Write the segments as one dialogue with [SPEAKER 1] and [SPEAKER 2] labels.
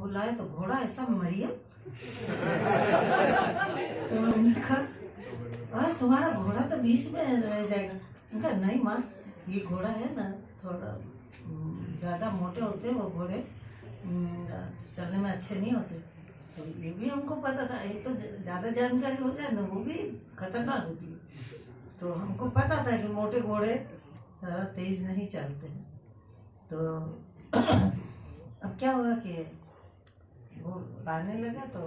[SPEAKER 1] बुलाए तो घोड़ा ऐसा मरियम। तो हमने कहा अरे तुम्हारा घोड़ा तो बीच में रह जाएगा। उनका नहीं माँ, ये घोड़ा है ना थोड़ा ज़्यादा मोटे होते हैं वो घोड़े, चलने में अच्छे नहीं होते। तो ये भी हमको पता था, एक तो ज़्यादा जानकारी हो जाए ना वो भी खतरनाक होती है। तो हमको पता था कि मोटे घोड़े ज़्यादा तेज़ नहीं चलते हैं। तो अब क्या हुआ कि वो लाने लगा तो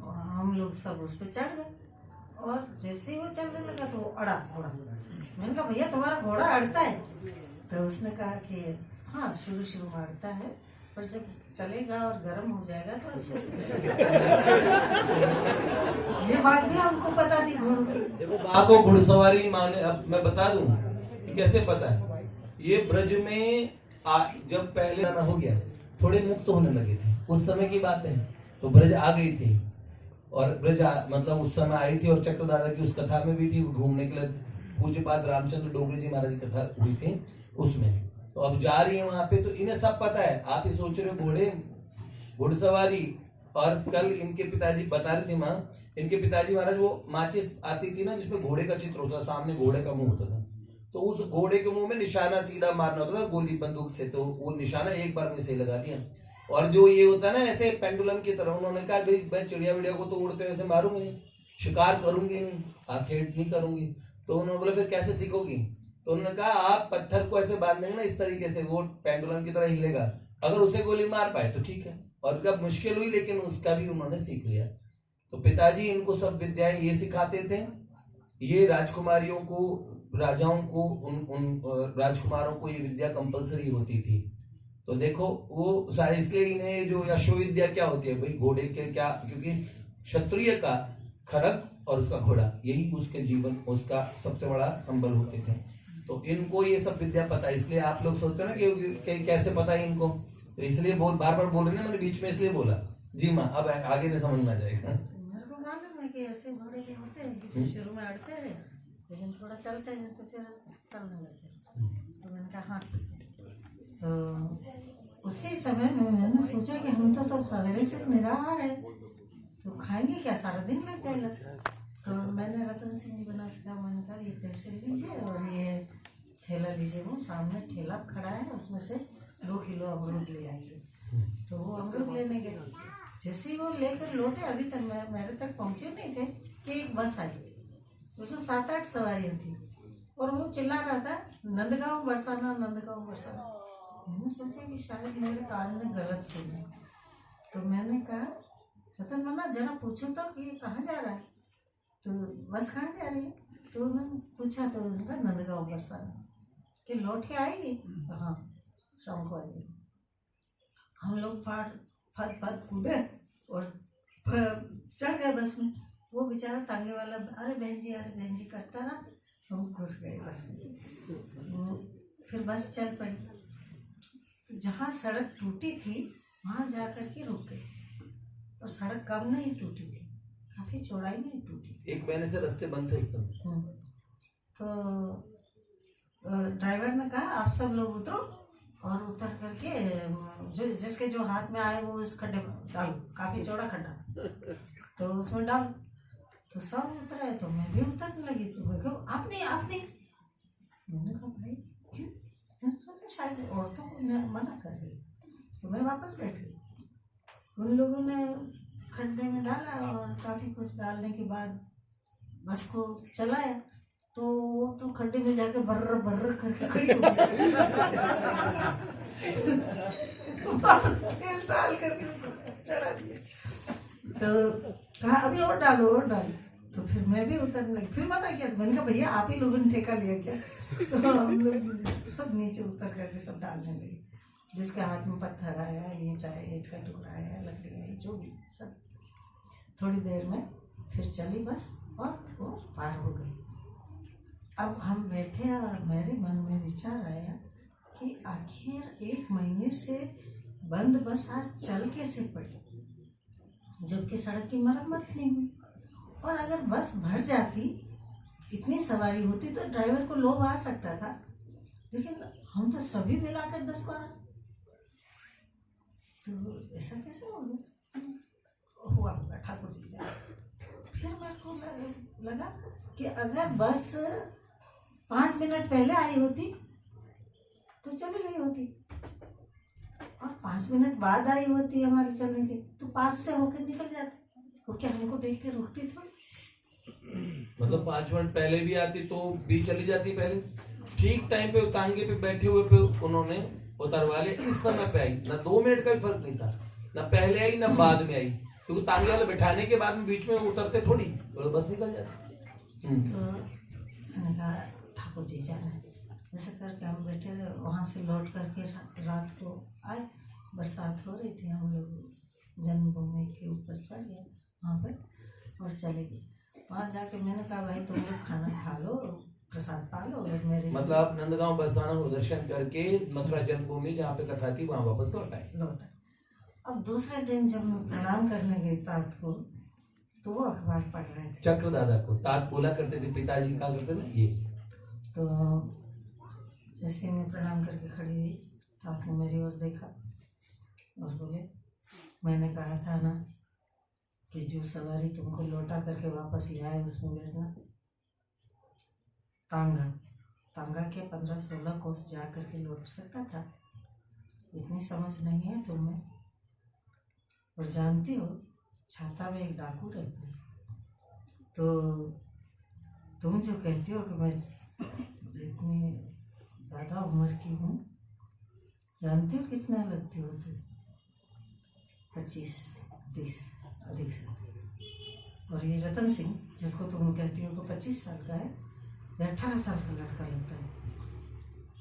[SPEAKER 1] हम लोग सब उस पर चढ़ गए, और जैसे ही वो चलने लगा तो वो अड़ा घोड़ा। मैंने कहा भैया तुम्हारा घोड़ा अड़ता है? तो उसने कहा कि हाँ शुरू शुरू में अड़ता है, पर जब चलेगा और गर्म हो जाएगा तो अच्छे से चलेगा। ये बात भी हमको पता थी घोड़ों की।
[SPEAKER 2] देखो बात को घुड़सवारी माने, अब मैं बता दूं कि कैसे पता है। ये ब्रज में जब पहले आना हो गया, थोड़े मुक्त होने लगे थे, उस समय की बात है। तो ब्रज आ गई थी, और ब्रज मतलब उस समय आई थी, और चक्र दादा की उस कथा में भी थी, घूमने के लिए पूज्यपाद रामचंद्र डोगरे जी महाराज की कथा हुई थी उसमें। तो अब जा रही है वहां पे, तो इन्हें सब पता है। आप ये सोच रहे हो घुड़सवारी, और कल इनके पिताजी बता रहे थे माँ, इनके पिताजी महाराज वो माचिस आती थी ना जिसमें घोड़े का चित्र होता था, सामने घोड़े का मुंह होता था, तो उस घोड़े के मुंह में निशाना सीधा मारना होता था गोली बंदूक से, तो वो निशाना एक बार में सही लगा दिया। और जो ये होता है ना ऐसे पेंडुलम की तरह, उन्होंने कहा भाई मैं चिड़िया विड़िया को तो उड़ते वैसे मारूंगी नहीं, शिकार करूंगी नहीं, आखेट नहीं करूंगी। तो उन्होंने बोला फिर कैसे सीखोगी? तो उन्होंने कहा आप पत्थर को ऐसे बांध देंगे ना इस तरीके से, वो पेंडुलम की तरह हिलेगा, अगर उसे गोली मार पाए तो ठीक है। और कब मुश्किल हुई, लेकिन उसका भी उन्होंने सीख लिया। तो पिताजी इनको सब विद्याएं ये सिखाते थे। ये राजकुमारियों को, राजाओं को, उन राजकुमारों को ये विद्या कंपलसरी होती थी। तो देखो वो सारे, इसलिए इन्हें जो अश्वविद्या क्या होती है भाई, घोड़े के क्या, क्योंकि क्षत्रिय का खड़ग और उसका घोड़ा, यही उसके जीवन, उसका सबसे बड़ा संबल होते थे। तो इनको ये सब विद्या पता है। इसलिए आप लोग सोचते हो ना कि कैसे पता है इनको, तो इसलिए बार बार बोल रहे ना, मैंने बीच में इसलिए बोला। जी माँ, अब आगे नहीं समझ में आ जाएगा।
[SPEAKER 1] मेरे को मालूम है कि ऐसे घोड़े के होते हैं कि शुरू में अड़ते रहे, लेकिन थोड़ा चलते हैं तो फिर चलने लगते। तो मैंने कहा हाँ। तो उसी समय में मैंने सोचा कि हम तो सब सवेरे से निराहार है, तो खाएंगे क्या, सारा दिन लग जाएगा। तो मैंने रतन सिंह जी बना सका, मैंने कहा ये पैसे लीजिए और ये ठेला लीजिए, वो सामने ठेला खड़ा है, उसमें से 2 किलो अमरूद ले आएंगे। तो वो अमरूद लेने गए, जैसे ही वो लेकर लौटे, अभी तक मेरे तक पहुंचे नहीं थे कि एक बस आई, उसमें 7-8 सवारियां थी, और वो चिल्ला रहा था नंदगांव बरसाना, नंदगांव बरसाना। मैंने सोचा कि शायद मेरे कान में गलत सुना। तो मैंने कहा रतन मना जरा पूछो तो कि ये कहाँ जा रहा है, तो बस कहाँ जा रही है? तो मैंने पूछा तो उसका नंदगांव बरसाना कि लौट के आएगी? हाँ शाम को आएगी। हम लोग फट कूदे और चढ़ गए बस में। वो बेचारा तांगे वाला अरे बहन जी करता रहा, हम घुस गए बस में। फिर बस चल पड़ी, तो जहाँ सड़क टूटी थी वहाँ जा कर के रुक गए, और सड़क कम नहीं टूटी थी, काफी चौड़ाई में टूटी थी।
[SPEAKER 2] एक महीने से रास्ते बंद थे उस समय।
[SPEAKER 1] तो ड्राइवर ने कहा आप सब लोग उतरो, और उतर करके जो जिसके जो हाथ में आए वो इस खड्डे में डालो, काफी चौड़ा खड्डा, तो उसमें डाल। तो सब उतरे, तो मैं भी उतरने लगी। तो मैं कहा आप नहीं। मैंने कहा भाई क्यों? मैंने सोचा शायद औरतों को मना कर रही, तो मैं वापस बैठ गई। उन लोगों ने खड्डे में डाला, और काफी कुछ डालने के बाद बस को चलाया, तो खड्डे में जाके बर्र करके खड़ी हो गई। वापस तेल डाल करके चढ़ा दिया। तो कहा अभी और डालो। तो फिर मैं भी उतरने लगी, फिर मना किया। तो मैंने कहा भैया आप ही लोगों ने ठेका लिया क्या? तो हम लोग सब नीचे उतर करके सब डालने लगे, जिसके हाथ में पत्थर आया, ईंट का टुकड़ा आया, लकड़ी आई, जो भी सब। थोड़ी देर में फिर चली बस, और वो पार हो गई। अब हम बैठे, और मेरे मन में विचार आया कि आखिर 1 महीने से बंद बस आज चल कैसे पड़ी, जबकि सड़क की मरम्मत नहीं हुई। और अगर बस भर जाती, इतनी सवारी होती, तो ड्राइवर को लोभ आ सकता था, लेकिन हम तो सभी मिलाकर 10-12। तो ऐसा कैसे हो गया? हुआ होगा ठाकुर जी जाए। फिर मेरे को लगा कि अगर बस 5 मिनट पहले आई होती तो चली गई होती, और 5 मिनट बाद आई होती हमारे चलने के तो पास से होकर निकल जाती। वो क्या हमको देख के रुकती थोड़ी?
[SPEAKER 2] मतलब 5 मिनट पहले भी आती तो भी चली जाती पहले, ठीक टाइम पे तांगे पे बैठे हुए पे उन्होंने उतरवा लिया। इस समय पे आई, ना 2 मिनट का भी फर्क नहीं था, ना पहले आई ना बाद में आई, क्योंकि तांगे वाले बैठाने के बाद में बीच में उतरते थोड़ी, तो बस निकल जाती।
[SPEAKER 1] तो मैंने कहा ठाकुर जी जाना है। ऐसे करके हम बैठे रहे। वहाँ से लौट करके रात को आए, बरसात हो रही थी, हम लोग जन्मभूमि के ऊपर चढ़ गए वहाँ पर और चले गए। वहाँ जाके मैंने कहा भाई तुम लोग खाना खा लो, प्रसाद पा लो, और मेरे
[SPEAKER 2] मतलब आप नंदगांव बरसाना को दर्शन करके मथुरा जन्मभूमि जहाँ पे कथा थी वहाँ वापस लौट आए।
[SPEAKER 1] अब दूसरे दिन जब मैं प्रणाम करने गई तात को, तो वो अखबार पढ़ रहे थे।
[SPEAKER 2] चक्र दादा को तात बोला करते थे, पिताजी क्या करते थे ये।
[SPEAKER 1] तो जैसे मैं प्रणाम करके खड़ी हुई, तात ने मेरी ओर देखा और बोले मैंने कहा था ना कि जो सवारी तुमको लौटा करके वापस ले आए उसमें बैठना। तांगा के 15-16 कोस जा करके लौट सकता था, इतनी समझ नहीं है तुम्हें। और जानती हो छाता में एक डाकू रहता है, तो तुम जो कहती हो कि मैं इतनी ज़्यादा उम्र की हूँ, जानती हो कितना लगती हो तुम? 25-30 अधिक से। और ये रतन सिंह जिसको तुम कहती हो कि 25 साल का है, या 18 साल का लड़का लगता है।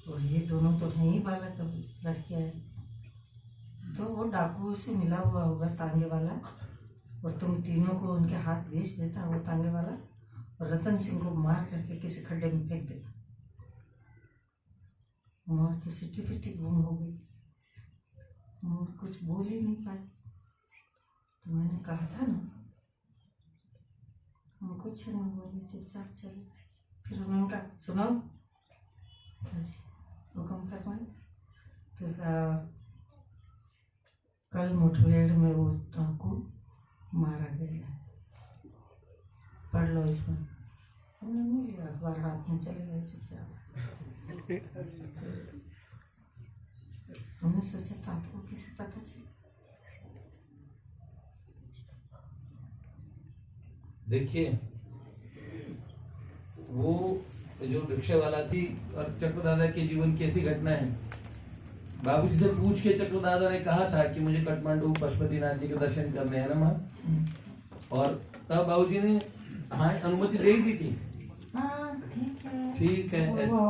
[SPEAKER 1] और ये दोनों तो हैं ही बालक, लड़कियाँ हैं। तो वो डाकू से मिला हुआ होगा तांगे वाला, और तुम तीनों को उनके हाथ बेच देता वो तांगे वाला, और रतन सिंह को मार करके किसी खड्डे में फेंक देता। मोर तो सिटी पिटी गुम हो गई, मोर कुछ बोल ही नहीं पाए। तो मैंने कहा था ना, हम कुछ नहीं बोले, चुपचाप चले। फिर उन्होंने कहा सुनो हुक्म फरमाए। तो कल मुठभेड़ में वो डाकू मारा गया, पढ़ लो इसमें। हमने नहीं लिया अखबार, हाथ में चले गए चुपचाप। हमने सोचा था आपको किसे पता चले।
[SPEAKER 2] देखिए वो जो रिक्शे वाला थी और चक्र दादा के जीवन की ऐसी घटना है। बाबूजी से पूछ के चक्र दादा ने कहा था कि मुझे काठमांडू पशुपतिनाथ जी के दर्शन करने हैं ना माँ, और तब बाबूजी ने हाँ अनुमति दे ही दी थी।
[SPEAKER 1] हाँ
[SPEAKER 2] ठीक है
[SPEAKER 1] वो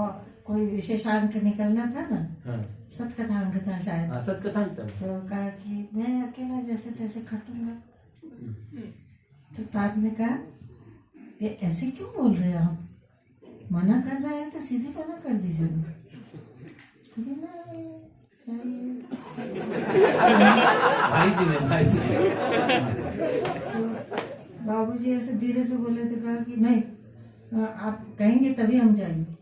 [SPEAKER 1] कोई विशेषांक निकलना था ना,
[SPEAKER 2] हाँ
[SPEAKER 1] सतकथांक था शायद।
[SPEAKER 2] हाँ सतकथांक था।
[SPEAKER 1] तो कहा कि मैं अकेला जैसे तैसे खटूंगा। तो तात ने कहा ये ऐसे क्यों बोल रहे हैं आप, मना करना है तो सीधे मना कर दीजिए। तो
[SPEAKER 2] भाई जी ने
[SPEAKER 1] तो बाबूजी ऐसे धीरे से बोले तो कहा कि नहीं आप कहेंगे तभी हम जाएंगे।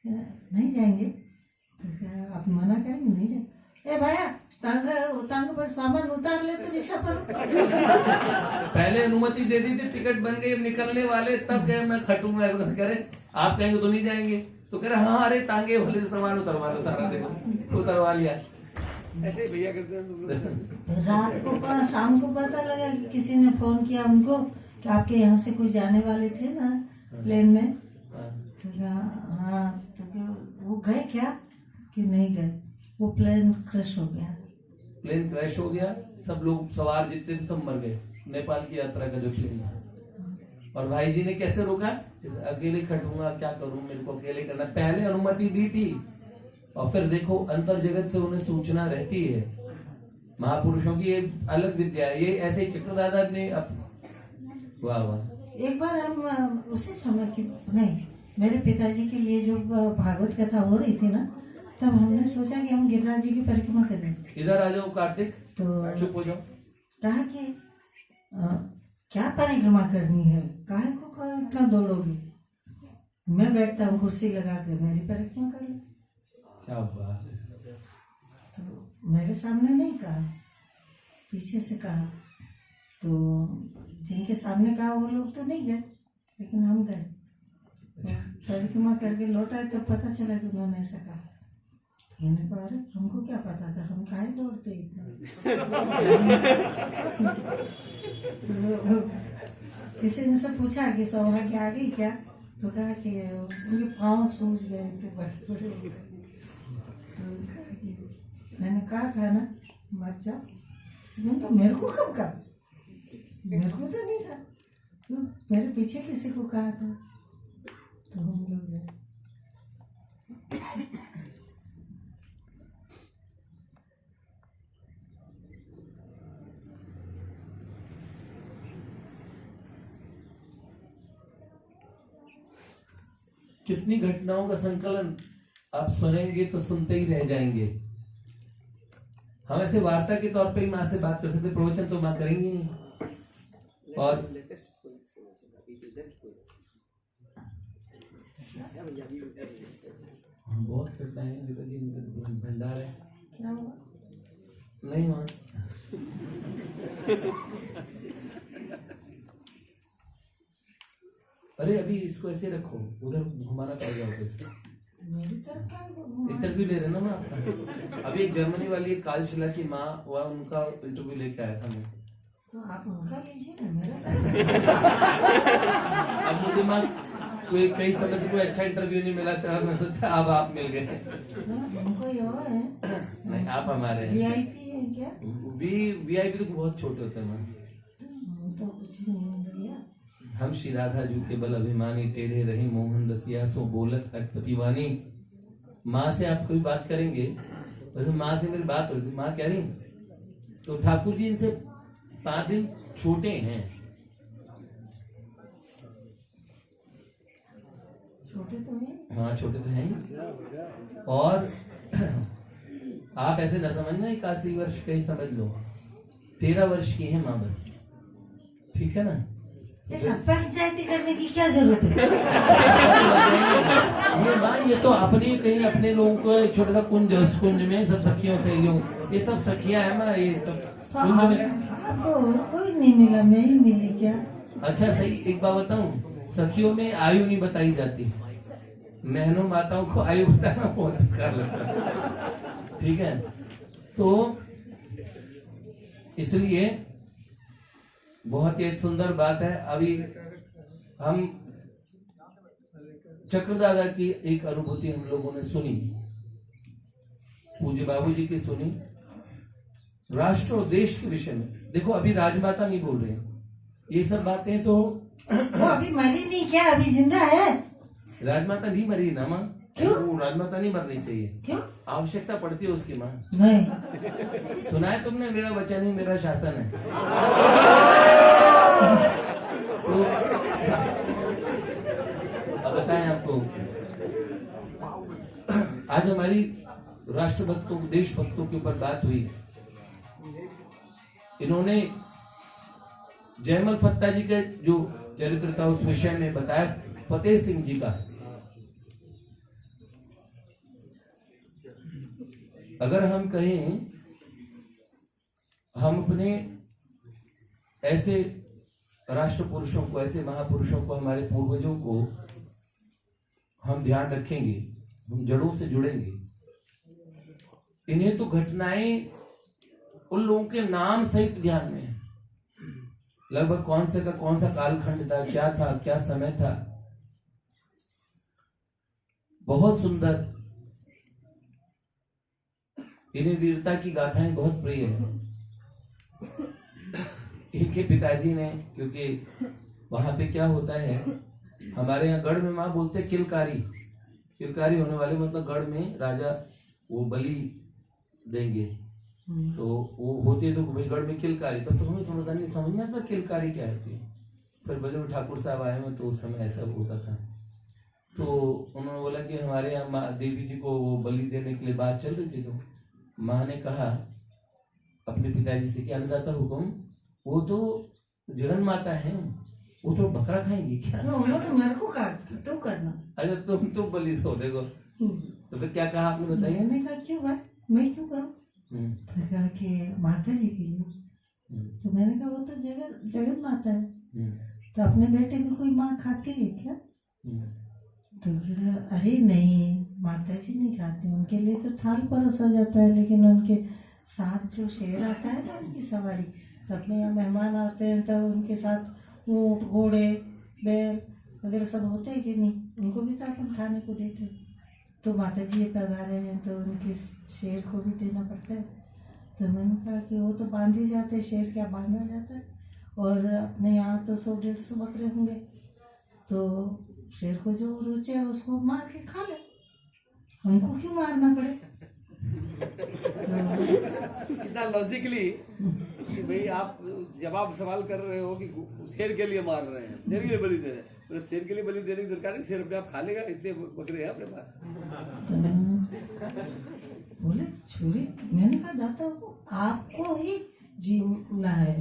[SPEAKER 1] नहीं जाएंगे तो आप मना करेंगे, नहीं जाएंगे। ए भैया तांग पर सामान उतार ले तो रिक्शा पर।
[SPEAKER 2] पहले अनुमति दे दी थी, टिकट बन गई, निकलने वाले तब कहे मैं खटूंगा। करे आप कहेंगे तो नहीं जाएंगे, तो कह रहे हाँ अरे तांगे वाले से सामान उतरवा लो, सारा देखो उतरवा लिया।
[SPEAKER 3] ऐसे भैया करते हैं।
[SPEAKER 1] रात को शाम को पता लगा कि किसी ने फोन किया हमको कि आपके यहाँ से कोई जाने वाले थे ना प्लेन में। तो कहा हाँ, तो वो गए क्या कि नहीं गए, वो प्लेन क्रैश हो गया।
[SPEAKER 2] प्लेन क्रैश हो गया, सब लोग सवार जितने थे सब मर गए। नेपाल की यात्रा का जो प्लेन था। और भाई जी ने कैसे रोका, अकेले खटूंगा, क्या करूं, मेरे को अकेले करना। पहले अनुमति दी थी, और फिर देखो अंतर जगत से उन्हें सूचना रहती है। महापुरुषों की ये अलग विद्या है। ये ऐसे ही चक्र दादा ने वाह वाह।
[SPEAKER 1] एक बार हम उसी समय की नहीं, मेरे पिताजी के लिए जो भागवत कथा हो रही थी ना, तब हमने सोचा कि हम गिरिराज जी की परिक्रमा करें।
[SPEAKER 2] इधर आ जाओ कार्तिक,
[SPEAKER 1] तो
[SPEAKER 2] चुप हो जाओ।
[SPEAKER 1] कहा कि क्या परिक्रमा करनी है, काहे को इतना दौड़ोगी, मैं बैठता हूँ कुर्सी लगा के, मेरी परिक्रमा कर लो।
[SPEAKER 2] क्या बात।
[SPEAKER 1] तो मेरे सामने नहीं कहा, पीछे से कहा। तो जिनके सामने कहा वो लोग तो नहीं गए, लेकिन हम गए। तर्जुमा करके लौटाए तो पता चला कि उन्होंने ऐसा कहा। तो मैंने कहा अरे हमको क्या पता था, हम काहे दौड़ते इतना। तो किसी ने से पूछा कि सौभाग्य आ गई क्या, तो कहा कि उनके पाँव सूज गए थे, बड़े बड़े हो गए। तो कहा कि मैंने कहा था ना मत जाओ। तो मैंने कहा मेरे को कब कहा, मेरे को तो नहीं था, तो मेरे पीछे किसी को कहा था। तो हम लोग गए।
[SPEAKER 2] कितनी घटनाओं का संकलन आप सुनेंगे तो सुनते ही रह जाएंगे। हम ऐसे वार्ता के तौर पे ही माँ से बात कर सकते, प्रवचन तो माँ करेंगी नहीं। और बहुत घटनाएं भंडार है,
[SPEAKER 1] क्या हुआ?
[SPEAKER 2] नहीं माँ अरे अभी इसको ऐसे रखो, उधर घुमाना पड़ेगा ऑफिस।
[SPEAKER 1] मेरी तरफ का
[SPEAKER 2] इंटरव्यू ले रहे ना मैं आपका। अभी एक जर्मनी वाली एक कालशिला की माँ, वह उनका इंटरव्यू लेके आया था मैं।
[SPEAKER 1] तो आप उनका लीजिए ना, मेरा
[SPEAKER 2] अब मुझे माँ कोई कई समय से कोई अच्छा इंटरव्यू नहीं मिला था, मैं सोचा अब आप मिल गए।
[SPEAKER 1] हमको ये और है,
[SPEAKER 2] नहीं आप हमारे हैं।
[SPEAKER 1] वीआईपी है क्या?
[SPEAKER 2] वीआईपी तो बहुत छोटे होते हैं माँ।
[SPEAKER 1] हम तो कुछ नहीं है भैया।
[SPEAKER 2] हम श्री राधा जू के बल अभिमानी, टेढ़े रही मोहन रसिया सो बोलत अटपतिवानी। माँ से आप कोई बात करेंगे, वैसे माँ से मेरी बात हो रही, माँ कह रही तो ठाकुर जी इनसे 5 दिन छोटे हैं।
[SPEAKER 1] छोटे तो हैं।
[SPEAKER 2] हाँ छोटे तो हैं ही। और आप ऐसे न समझना 81 वर्ष का ही समझ लो, 13 वर्ष की है माँ बस, ठीक है ना।
[SPEAKER 1] ये सब पंचायती करने की क्या जरूरत है?
[SPEAKER 2] ये माँ ये तो अपने कहीं अपने लोगों को एक छोटा सा कुंज, उस कुंज में सब सखियों से ये सब सखियां है माँ, ये सब कुंज में।
[SPEAKER 1] आपको कोई नहीं मिला, मैं ही मिली क्या?
[SPEAKER 2] अच्छा सही, एक बात बताऊं, सखियों में आयु नहीं बताई जाती, बहनों माताओं को आयु बताना बहुत बेकार लगता है, ठीक है। तो इसलिए बहुत ही एक सुंदर बात है। अभी हम चक्रदादा की एक अनुभूति हम लोगों ने सुनी, पूज्य बाबूजी की सुनी, राष्ट्र और देश के विषय में। देखो अभी राजमाता नहीं बोल रहे, ये सब बातें तो
[SPEAKER 1] वो अभी मरी नहीं क्या, अभी जिंदा है?
[SPEAKER 2] राजमाता नहीं मरी ना माँ।
[SPEAKER 1] क्यों?
[SPEAKER 2] वो राजमाता नहीं मरनी चाहिए,
[SPEAKER 1] क्यों?
[SPEAKER 2] आवश्यकता पड़ती है उसकी माँ।
[SPEAKER 1] नहीं
[SPEAKER 2] सुना है तुमने, मेरा वचन ही मेरा शासन है। तो अब बताएं आपको, आज हमारी राष्ट्रभक्तों देशभक्तों के ऊपर बात हुई। इन्होंने जयमल फत्ता जी का जो चरित्र था उस विषय में बताया, फतेह सिंह जी का। अगर हम कहें, हम अपने ऐसे राष्ट्र पुरुषों को, ऐसे महापुरुषों को, हमारे पूर्वजों को हम ध्यान रखेंगे, हम जड़ों से जुड़ेंगे। इन्हें तो घटनाएं उन लोगों के नाम सहित ध्यान में है, लगभग कौन सा कालखंड था, क्या था, क्या समय था। बहुत सुंदर, इन्हें वीरता की गाथाएं बहुत प्रिय है। इनके पिताजी ने, क्योंकि वहां पे क्या होता है, हमारे यहाँ गढ़ में माँ बोलते किलकारी, किलकारी होने वाले मतलब गढ़ में राजा वो बलि देंगे, तो वो होती है तो भाई गढ़ में किलकारी। तब तो हमें समझ नहीं आता किलकारी क्या होती है। फिर बजरंग ठाकुर साहब आए हुए तो उस समय ऐसा होता था। तो उन्होंने बोला कि हमारे यहाँ देवी जी को वो बलि देने के लिए बात चल रही थी, तो माँ ने कहा अपने पिताजी से कि अन्नदाता हुकुम, वो तो जगन माता है, वो तो बकरा खाएंगी क्या?
[SPEAKER 1] उन्होंने मेरे को कहा तो करना।
[SPEAKER 2] अच्छा तुम तो बलि दो, देखो। तो फिर क्या कहा आपने, बताइए।
[SPEAKER 1] मैंने कहा क्यों भाई, मैं क्यों करूं? तो कहा कि माता जी के लिए। तो मैंने कहा वो तो जगत जगत माता है, तो अपने बेटे को कोई माँ खाती है क्या? तो फिर अरे नहीं, माता जी नहीं खाती, उनके लिए तो थाल परोसा जाता है, लेकिन उनके साथ जो शेर आता है ना उनकी सवारी, तो अपने यहाँ मेहमान आते हैं तो उनके साथ ऊँट घोड़े बैल वगैरह सब होते हैं कि नहीं, उनको भी तो अपन खाने को देते हैं। तो माता जी ये पधारे हैं तो उनके शेर को भी देना पड़ता है। तो मैंने कहा कि वो तो बांध ही जाते हैं, शेर क्या बांधा जाता है, और अपने यहाँ तो 100-150 बकरे होंगे, तो शेर को जो रुचे उसको मार के खा ले, हमको क्यों मारना पड़े?
[SPEAKER 3] कितना लॉजिकली कि भाई आप जवाब सवाल कर रहे हो कि शेर के लिए मार रहे हैं, शेर के लिए बलि दे रहे हैं, तो शेर के लिए बलि देने की दरकार नहीं, शेर अपने आप खा लेगा, इतने बकरे हैं अपने पास।
[SPEAKER 1] बोले छोरी, मैंने कहा दाता आपको ही जीना है,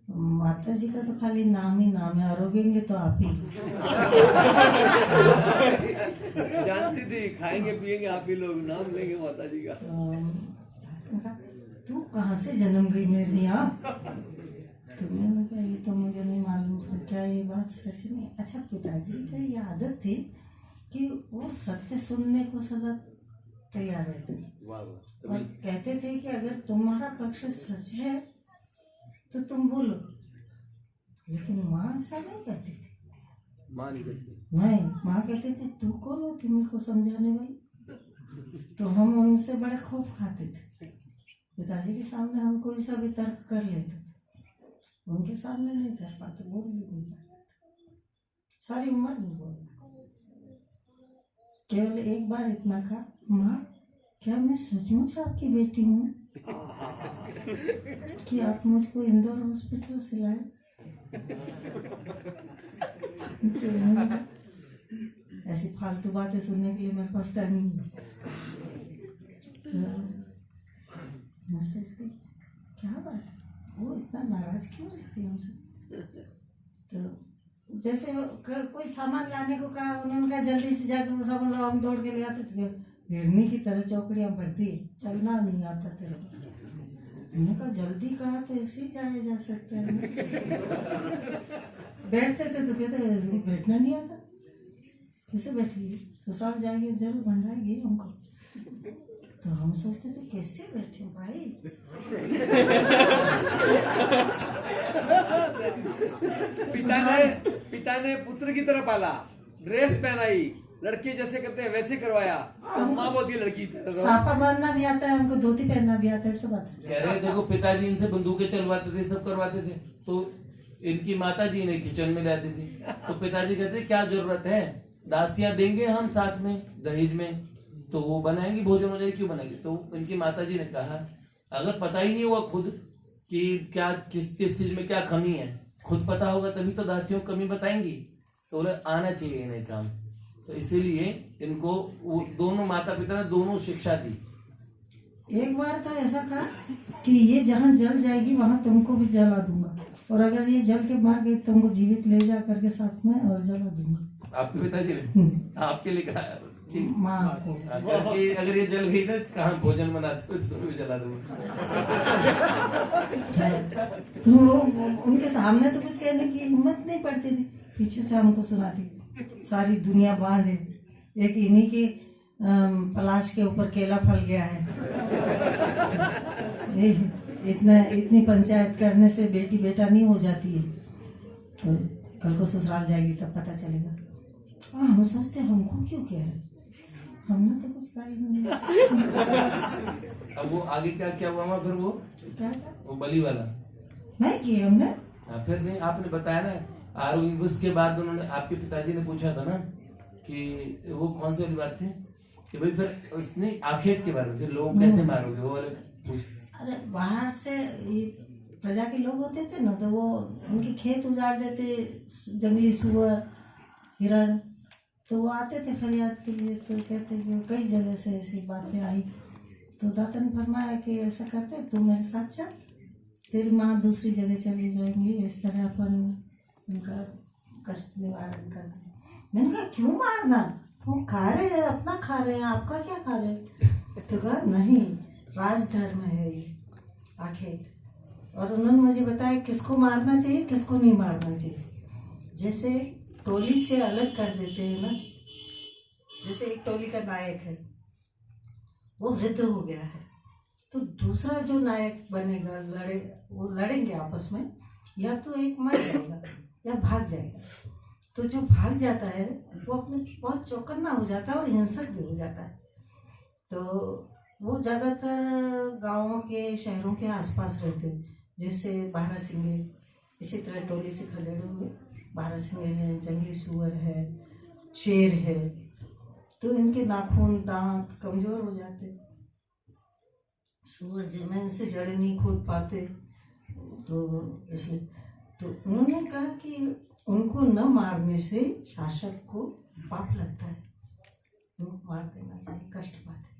[SPEAKER 1] माता जी का तो खाली नाम ही नाम है, आरोगेंगे तो आप ही।
[SPEAKER 3] जानती थी खाएंगे पिएंगे आप ही लोग, नाम लेंगे माता जी का।
[SPEAKER 1] तू कहाँ से जन्म गई मेरे यहाँ? तो मैंने कहा ये तो मुझे नहीं मालूम, क्या ये बात सच नहीं? अच्छा, पिताजी की ये आदत थी कि वो सत्य सुनने को सदा तैयार रहते थे, और कहते थे कि अगर तुम्हारा पक्ष सच है तो तुम बोलो, लेकिन माँ ऐसा नहीं कहती थी।
[SPEAKER 3] माँ नहीं कहती,
[SPEAKER 1] नहीं, माँ कहते थे तू कौन हो तू मेरे को समझाने वाली? तो हम उनसे बड़े खूब खाते थे, पिताजी के सामने हम कोई सा भी तर्क कर लेते थे, उनके सामने नहीं कर पाते, बोल भी नहीं पाते थे, सारी उम्र नहीं बोल। केवल एक बार इतना कहा, माँ क्या मैं सचमुच आपकी बेटी हूँ कि आप मुझको इंदौर हॉस्पिटल से लाए? तो ऐसी फालतू बातें सुनने के लिए मेरे पास टाइम नहीं है। तो मैं सोचती क्या बात है, वो इतना नाराज क्यों रहती है हमसे? तो जैसे कोई सामान लाने को कहा, उन्होंने कहा जल्दी से जाके वो सामान लाओ, हम दौड़ के ले आते थे, हिरनी की तरह चौकड़ियाँ भरती, चलना नहीं आता तेरे को। मैंने कहा जल्दी कहा तो ऐसे ही जाया जा सकता है। बैठते थे तो कहते बैठना नहीं आता, कैसे बैठेगी, ससुराल जाएगी जरूर भंडाएगी हमको। तो हम सोचते थे कैसे बैठे भाई।
[SPEAKER 3] पिता ने पुत्र की तरह पाला, ड्रेस पहनाई, लड़के जैसे करते हैं वैसे करवाया, माँ बोलती लड़की
[SPEAKER 1] साफा बांधना भी आता है हमको, धोती पहनना भी आता है, सब आता है।
[SPEAKER 2] कह रहे देखो पिताजी इनसे बंदूकें चलवाते थे, सब करवाते थे, तो इनकी माता जी ने किचन में रहती थी, तो पिताजी कहते क्या जरूरत है, दासियां देंगे हम साथ में दहेज में, तो वो बनाएंगी, भोजन हो जाएगी, क्यों बनाएंगे? तो इनकी माता जी ने कहा अगर पता ही नहीं हुआ खुद कि क्या किस चीज में क्या कमी है, खुद पता होगा तभी तो दासियों को कमी बताएंगी, तो बोले आना चाहिए इन्हें काम। तो इसीलिए इनको वो दोनों माता पिता ने दोनों शिक्षा दी।
[SPEAKER 1] एक बार तो ऐसा कहा कि ये जहाँ जल जाएगी वहां तुमको भी जला दूंगा, और अगर ये जल के मार गई तुमको जीवित ले जा करके साथ में और जला दूंगा।
[SPEAKER 2] आपके पिताजी ने आपके लिए कहा कि
[SPEAKER 1] माँ को
[SPEAKER 2] अगर ये जल गई तो कहाँ भोजन बनाते हो, तो तुम्हें भी जला दूंगा।
[SPEAKER 1] तो उनके सामने तो कुछ कहने की हिम्मत नहीं पड़ती थी, पीछे से हमको सुनाती सारी दुनिया बाज है, एक इन्हीं की पलाश के ऊपर केला फल गया है। इतनी पंचायत करने से बेटी बेटा नहीं हो जाती है, तो कल को ससुराल जाएगी तब पता चलेगा। हाँ, हम सोचते हमको क्यों कह रहे, हमने तो कुछ कहा ही नहीं।
[SPEAKER 2] अब वो आगे क्या क्या हुआ फिर वो
[SPEAKER 1] क्या
[SPEAKER 2] वो बलि वाला
[SPEAKER 1] नहीं किए हमने।
[SPEAKER 2] फिर नहीं आपने बताया ना आरोग्य, उसके बाद उन्होंने आपके पिताजी ने पूछा था ना कि वो कौन सी वाली बात थी कि भाई फिर इतनी आखेट के बारे में, फिर लोग कैसे मारोगे, वो वाले पूछ।
[SPEAKER 1] अरे बाहर से प्रजा के लोग होते थे ना, तो वो उनके खेत उजाड़ देते, जंगली सुअर हिरण, तो वो आते थे फरियाद के लिए, तो कहते कि कई जगह से ऐसी बातें आई, तो दाता ने फरमाया कि ऐसा करते तू मेरे साथ चल, तेरी माँ दूसरी जगह चली जाएंगी, इस तरह अपन उनका कष्ट निवारण कर दे। मैंने कहा क्यों मारना, वो खा रहे हैं, अपना खा रहे हैं, आपका क्या खा रहे हैं? तो कहा नहीं, राजधर्म है ये आखिर। और उन्होंने मुझे बताया किसको मारना चाहिए किसको नहीं मारना चाहिए। जैसे टोली से अलग कर देते हैं ना, जैसे एक टोली का नायक है वो वृद्ध हो गया है, तो दूसरा जो नायक बनेगा वो लड़ेंगे आपस में, या तो एक मर जाएगा या भाग जाएगा। तो जो भाग जाता है वो अपने बहुत चौकन्ना हो जाता है और हिंसक भी हो जाता है। तो वो ज़्यादातर गाँवों के शहरों के आसपास रहते हैं, जैसे बारहसिंगे, इसी तरह टोली से खदेड़े हुए बारहसिंगे हैं, जंगली सूअर है, शेर है। तो इनके नाखून दांत कमजोर हो जाते, सूअर जमीन से जड़ें नहीं खोद पाते, तो इसलिए तो उन्होंने कहा कि उनको न मारने से शासक को पाप लगता है, उनको मार देना चाहिए, कष्ट पाते।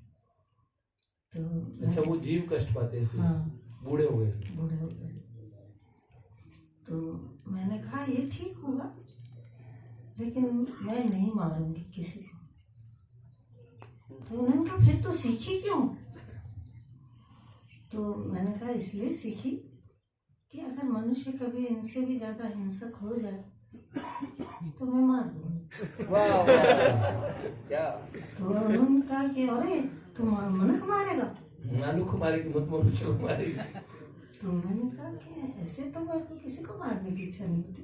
[SPEAKER 1] तो
[SPEAKER 2] अच्छा, वो जीव कष्ट पाते हैं इसलिए?
[SPEAKER 1] हाँ,
[SPEAKER 2] बूढ़े हो गए।
[SPEAKER 1] तो मैंने कहा ये ठीक होगा, लेकिन मैं नहीं मारूंगी किसी को। तो उन्होंने कहा फिर तो सीखी क्यों? तो मैंने कहा इसलिए सीखी कि अगर मनुष्य कभी इनसे भी ज्यादा हिंसक हो जाए तो मैं मार दूंगी।
[SPEAKER 3] क्या?
[SPEAKER 1] तो उन्होंने कहा कि अरे तुम मनुष्य मारेगा?
[SPEAKER 2] मानू को मारेगी, मत मनुष्य को मारेगी।
[SPEAKER 1] तो मैंने कहा कि ऐसे तो मेरे को किसी को मारने की इच्छा नहीं होती,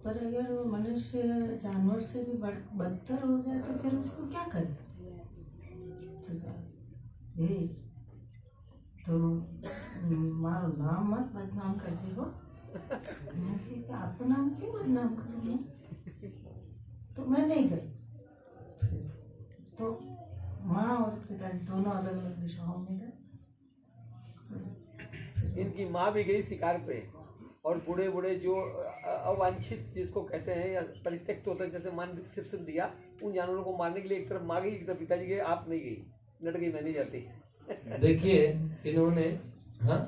[SPEAKER 1] पर अगर वो मनुष्य जानवर से भी बदतर हो जाए तो फिर उसको क्या करें? तो मारो नाम मत बदनाम कर से हो। मैं फिर आपका नाम क्यों बदनाम करूँ? तो मैं नहीं गई। तो माँ और पिताजी दोनों अलग अलग दिशाओं में गए।
[SPEAKER 3] इनकी माँ भी गई शिकार पे, और बूढ़े बूढ़े जो अवांछित जिसको कहते हैं या परित्यक्त होता है, जैसे मान डिस्क्रिप्शन दिया, उन जानवरों को मारने के लिए एक तरफ माँ गई, एक तरफ पिताजी गए। आप नहीं गई, लड़ गई, मैं नहीं जाती।
[SPEAKER 2] देखिए इन्होंने, हाँ,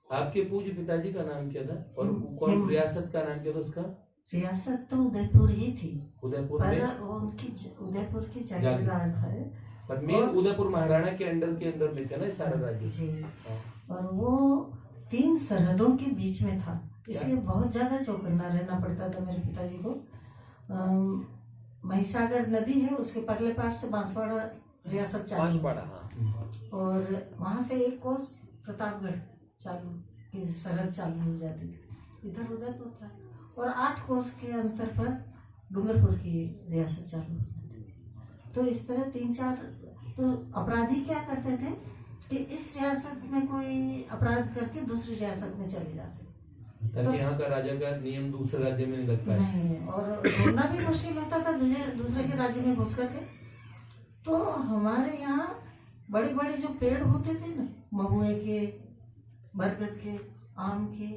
[SPEAKER 2] आपके पूज्य पिताजी का नाम क्या था और कौन रियासत का नाम क्या था उसका?
[SPEAKER 1] रियासत तो उदयपुर ही थी,
[SPEAKER 2] उदयपुर
[SPEAKER 1] पर
[SPEAKER 2] में
[SPEAKER 1] उनकी उदयपुर की जागीरदार था,
[SPEAKER 2] पर मेन उदयपुर महाराणा के अंडर में थे ना सारा राज्य
[SPEAKER 1] जी। और वो 3 सरहदों के बीच में था, इसलिए बहुत ज्यादा चौकन्ना रहना पड़ता था मेरे पिताजी को। महिसागर नदी है, उसके परले पार से बांसवाड़ा रियासत चालू, और वहां से एक कोस प्रतापगढ़ चालू की सरहद चालू हो जाती थी, इधर उदयपुर था, और 8 कोस के अंतर पर डूंगरपुर की रियासत चालू हो जाती थी। तो इस तरह 3-4, तो अपराधी क्या करते थे कि इस रियासत में कोई अपराध करके दूसरी रियासत में चले जाते,
[SPEAKER 2] ताकि यहाँ का राजा का नियम दूसरे राज्य में नहीं लग पाए।
[SPEAKER 1] नहीं, और ढूंढना भी मुश्किल होता था दूसरे के राज्य में घुस करके। तो हमारे यहाँ बड़े बड़े जो पेड़ होते थे ना, महुए के, बरगद के, आम के,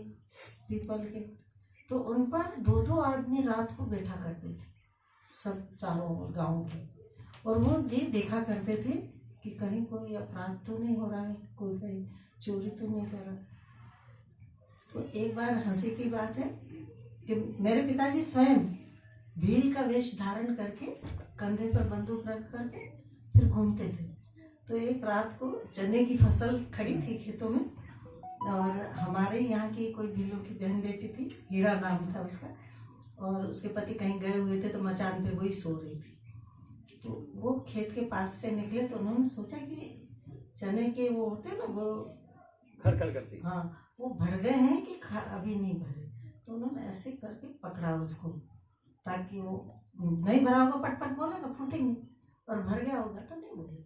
[SPEAKER 1] पीपल के, तो उन पर 2-2 आदमी रात को बैठा करते थे, सब चारों गांव के, और वो ये देखा करते थे कि कहीं कोई अपराध तो नहीं हो रहा है, कोई कहीं चोरी तो नहीं कर रहा। तो एक बार हंसी की बात है कि मेरे पिताजी स्वयं भील का वेश धारण करके कंधे पर बंदूक रख करके फिर घूमते थे। तो एक रात को चने की फसल खड़ी थी खेतों में, और हमारे यहाँ की कोई भीलों की बहन बेटी थी, हीरा नाम था उसका, और उसके पति कहीं गए हुए थे, तो मचान पे वही सो रही थी। तो वो खेत के पास से निकले, तो उन्होंने सोचा कि चने के वो होते ना, वो
[SPEAKER 3] खड़खड़ करती,
[SPEAKER 1] हाँ, वो भर गए हैं कि अभी नहीं भरे। तो उन्होंने ऐसे करके पकड़ा उसको, ताकि वो नहीं भरा होगा पट बोले तो फूटेंगे, और भर गया होगा तो नहीं बोले।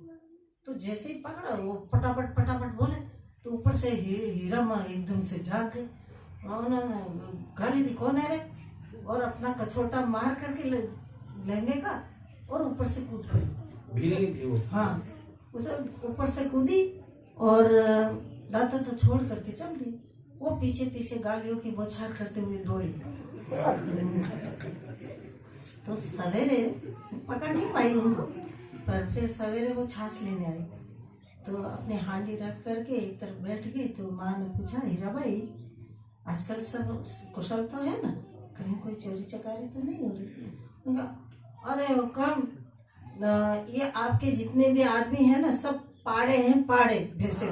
[SPEAKER 1] तो जैसे ही पकड़ा वो पटापट बोले, तो ऊपर से हीरा माँ एकदम से जाग गई, उन्होंने गाली दी, कौन है रे, और अपना कछोटा मार करके लहंगे का, और ऊपर से कूद पड़ी।
[SPEAKER 2] भील नहीं थी वो? हाँ,
[SPEAKER 1] उसे ऊपर से कूदी और दांता तो छोड़ करके चल गई। वो पीछे पीछे गालियों की बौछार करते हुए दौड़ी। तो सवेरे पकड़ नहीं पाई उनको, पर फिर सवेरे वो छाछ लेने आई, तो अपने हांडी रख करके एक तरफ बैठ गई। तो माँ ने पूछा, हीरा भाई आजकल सब कुशल तो है ना, कहीं कोई चोरी चकारी तो नहीं हो रही? उनका अरे वो कम ये आपके जितने भी आदमी हैं ना सब पाड़े हैं, पाड़े भैंसे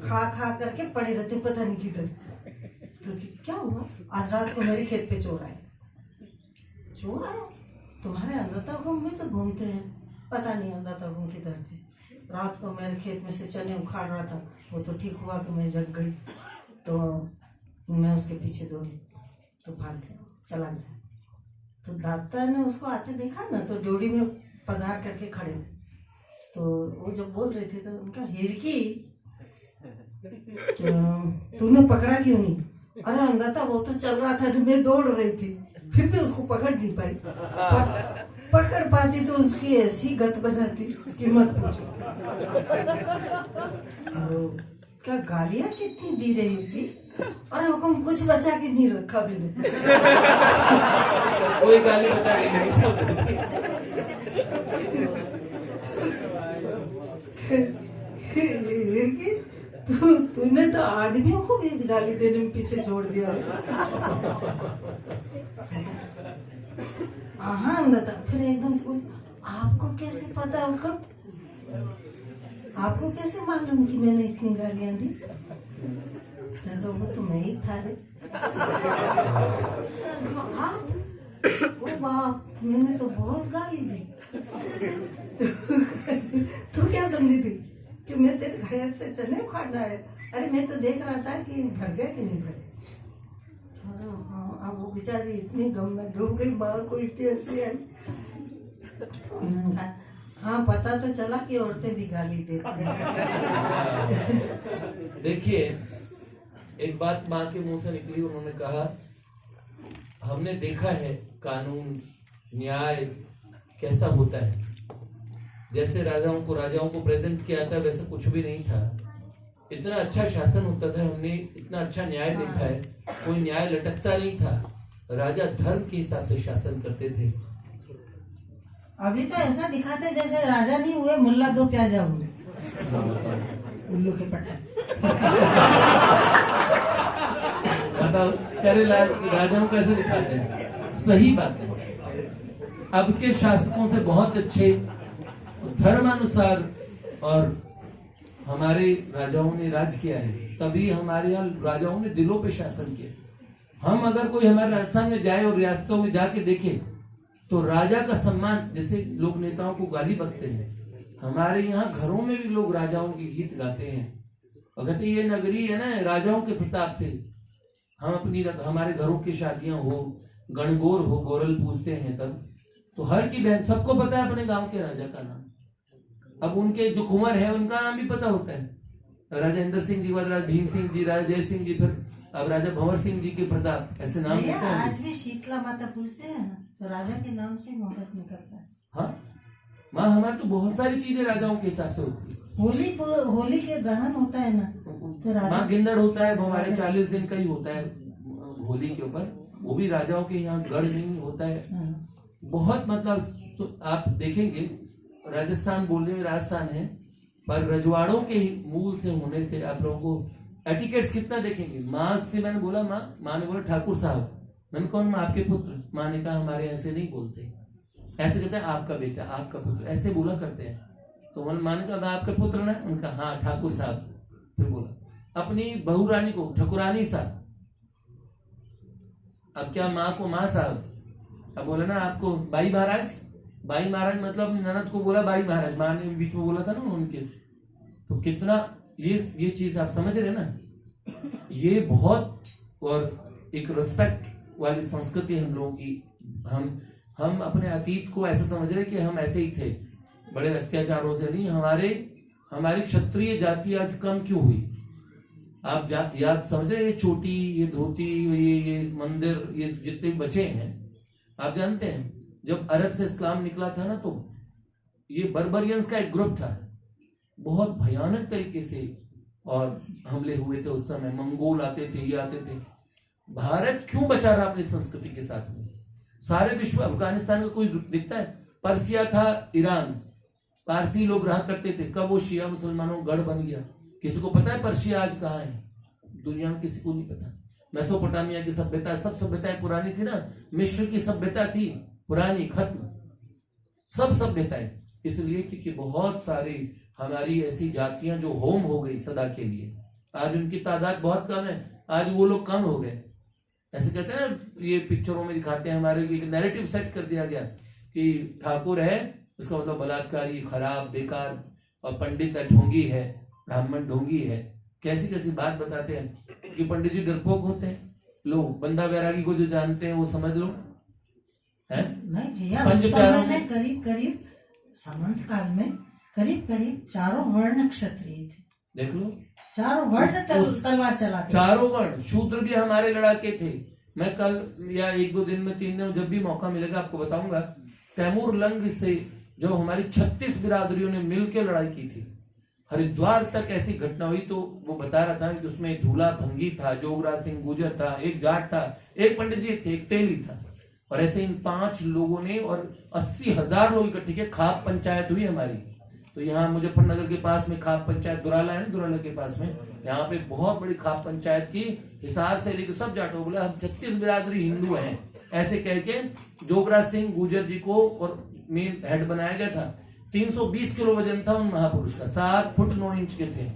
[SPEAKER 1] खा खा करके पड़े रहते, पता नहीं किधर। तो क्या हुआ, आज रात को मेरे खेत पे चोर आए। चोर आए? तुम्हारे अंधतागुम में तो घूमते हैं, पता नहीं अंधतागुम किधर थे। रात को मेरे खेत में से चने उखाड़ रहा था, वो तो ठीक हुआ कि मैं जग गई, तो मैं उसके पीछे दौड़ी तो भाग गया, चला गया। तो डॉक्टर ने उसको आते देखा ना, तो ड्योढ़ी में पधार करके खड़े थे। तो वो जब बोल रहे थे तो उनका, हिरकी तूने पकड़ा क्यों नहीं? अरे अंधा वो तो चल रहा था, मैं दौड़ रही थी, फिर भी उसको पकड़ नहीं पाई। पकड़ पाती तो उसकी ऐसी गत बनाती कि मत पूछो। क्या गालियां कितनी दी रही थी, और हुक्म कुछ बचा के नहीं रखा मैंने।
[SPEAKER 2] कोई गाली बचा के नहीं सब।
[SPEAKER 1] तूने तो आदमियों को भी गाली देने में पीछे छोड़ दिया। हाँ अंधा, फिर एकदम से बोल, आपको कैसे पता हुक्म, आपको कैसे मालूम कि मैंने इतनी गालियां दी? तो वो तो मैं ही था रे। ओ बाप, मैंने तो बहुत गाली दी। तू क्या समझी थी कि मैं तेरे खेत से चने उखाड़ना है? अरे मैं तो देख रहा था कि भर गया कि नहीं भरे। अब वो बेचारी इतनी गम में डूब गई, माँ को इतनी हंसी आई। उन्होंने कहा, हाँ पता तो चला कि औरतें भी गाली देती हैं।
[SPEAKER 2] देखिए, एक बात माँ के मुंह से निकली, उन्होंने कहा, हमने देखा है कानून न्याय कैसा होता है। जैसे राजाओं को प्रेजेंट किया था वैसे कुछ भी नहीं था। इतना अच्छा शासन होता था, हमने इतना अच्छा न्याय देखा है, कोई न्याय लटकता नहीं था। राजा धर्म के हिसाब से शासन करते थे।
[SPEAKER 1] अभी तो ऐसा दिखाते जैसे राजा नहीं हुए, मुल्ला दो प्याजा हुए, उल्लू के पट्टे।
[SPEAKER 2] बताओ तेरे राजाओं को ऐसे दिखाते हैं? सही बात है। अब के शासकों से बहुत अच्छे धर्मानुसार और हमारे राजाओं ने राज किया है, तभी हमारे यहाँ राजाओं ने दिलों पे शासन किया। हम अगर कोई हमारे राजस्थान में जाए और रियासतों में जाके देखे तो राजा का सम्मान, जैसे लोग नेताओं को गाली बकते हैं, हमारे यहाँ घरों में भी लोग राजाओं के गीत गाते हैं। अगर ये नगरी है ना राजाओं के प्रताप से, हम अपनी हमारे घरों की शादियां हो, गणगौर हो, गौरल पूजते हैं, तब तो हर की बहन, सबको पता है अपने गांव के राजा का नाम। अब उनके जो कुंवर है उनका नाम भी पता होता है, राजा इंद्र सिंह जी, राजा भीम सिंह जी, राजा जय सिंह जी, फिर अब राजा भंवर सिंह जी के प्रताप, ऐसे नाम होते हैं।
[SPEAKER 1] आज भी शीतला माता पूछते हैं ना, तो राजा के नाम से मोहब्बत निकलता है।
[SPEAKER 2] हाँ माँ, हमारे तो बहुत सारी चीजें राजाओं के हिसाब से होती है।
[SPEAKER 1] होली के दहन होता है ना, तो राजा
[SPEAKER 2] माँ गिंदड़ होता है, हमारे 40 दिन का ही होता है होली के ऊपर, वो भी राजाओं के यहाँ गढ़ में होता है। बहुत मतलब, तो आप देखेंगे राजस्थान बोलने में राजस्थान है, पर रजवाड़ों के ही मूल से होने से आप लोगों को एटिकेट्स कितना देखेंगे। माँ से मैंने बोला, माँ ने बोला ठाकुर साहब, मैंने कौन? माँ आपके पुत्र। माँ ने कहा हमारे ऐसे नहीं बोलते, ऐसे कहते हैं आपका बेटा, आपका पुत्र, ऐसे बोला करते हैं। तो माँ ने कहा मैं आपका पुत्र ना? उनका हाँ ठाकुर साहब। फिर बोला अपनी बहू रानी को ठकुरानी साहब। अब क्या माँ को माँ साहब, अब बोला ना आपको बाई महाराज। बाई महाराज मतलब ननद को बोला बाई महाराज, माँ ने बीच में बोला था ना उनके। तो कितना ये चीज आप समझ रहे ना, ये बहुत और एक रिस्पेक्ट वाली संस्कृति हम लोगों की। हम अपने अतीत को ऐसा समझ रहे कि हम ऐसे ही थे, बड़े अत्याचारों से नहीं। हमारी क्षत्रिय जाति आज कम क्यों हुई? आप याद समझ रहे, ये चोटी, ये धोती, ये मंदिर, ये जितने बचे हैं, आप जानते हैं जब अरब से इस्लाम निकला था ना, तो ये बर्बरियंस का एक ग्रुप था, बहुत भयानक तरीके से और हमले हुए थे उस समय। मंगोल आते थे, ये आते थे। भारत क्यों बचा रहा अपनी संस्कृति के साथ में? सारे विश्व, अफगानिस्तान का कोई दिखता है? पर्सिया था, ईरान, पारसी लोग रहा करते थे। कब वो शिया मुसलमानों गढ़ बन गया? किसी को पता है पर्सिया आज कहाँ है? दुनिया में किसी को नहीं पता। मेसोपोटामिया की सभ्यता, सब सभ्यताएं पुरानी थी ना। मिस्र की सभ्यता थी पुरानी, खत्म।
[SPEAKER 4] सब सभ्यताएं, इसलिए क्योंकि बहुत सारी हमारी ऐसी जातियां जो होम हो गई सदा के लिए, आज उनकी तादाद बहुत कम है, आज वो लोग कम हो गए। ऐसे कहते हैं ना, ये पिक्चरों में दिखाते हैं, हमारे एक नैरेटिव सेट कर दिया गया कि ठाकुर है उसका मतलब बलात्कारी, खराब, बेकार, और पंडित ढोंगी है, ब्राह्मण ढोंगी है। कैसी कैसी बात बताते हैं कि पंडित जी डरपोक होते हैं। लो बंदा बैरागी को जो जानते हैं वो समझ लो है।
[SPEAKER 1] नहीं भैया,
[SPEAKER 4] पंच
[SPEAKER 1] उस
[SPEAKER 4] प्यारों
[SPEAKER 1] समय में करीब करीब सामंत काल में करीब करीब चारों वर्ण क्षत्रिय थे,
[SPEAKER 4] देख लो,
[SPEAKER 1] चारों वर्ण तलवार चलाते थे।
[SPEAKER 4] चारों वर्ण, शूद्र भी हमारे लड़ाके थे। मैं कल या 1-2 दिन में 3 दिन जब भी मौका मिलेगा आपको बताऊंगा, तैमूर लंग से जो हमारी 36 बिरादरियों ने मिलकर लड़ाई की थी, हरिद्वार तक ऐसी घटना हुई। तो वो बता रहा था कि उसमें धूला भंगी था, जोगराज सिंह गुजर था, एक जाट था, एक पंडित जी थे, एक तेली था, और ऐसे इन 5 लोगों ने और 80,000 लोग इकट्ठे किए। खाप पंचायत हुई हमारी। तो यहाँ मुजफ्फरनगर के पास में खाप पंचायत, दुराला है ना, दुराला के पास में यहाँ पे बहुत बड़ी खाप पंचायत की। हिसार से लेकर सब जाटों बोला हम 36 बिरादरी हिंदू हैं, ऐसे कह के जोगराज सिंह गुजर जी को और मेन हेड बनाया गया था। 320 किलो वजन था उन महापुरुष का, 7 फुट 9 इंच के थे,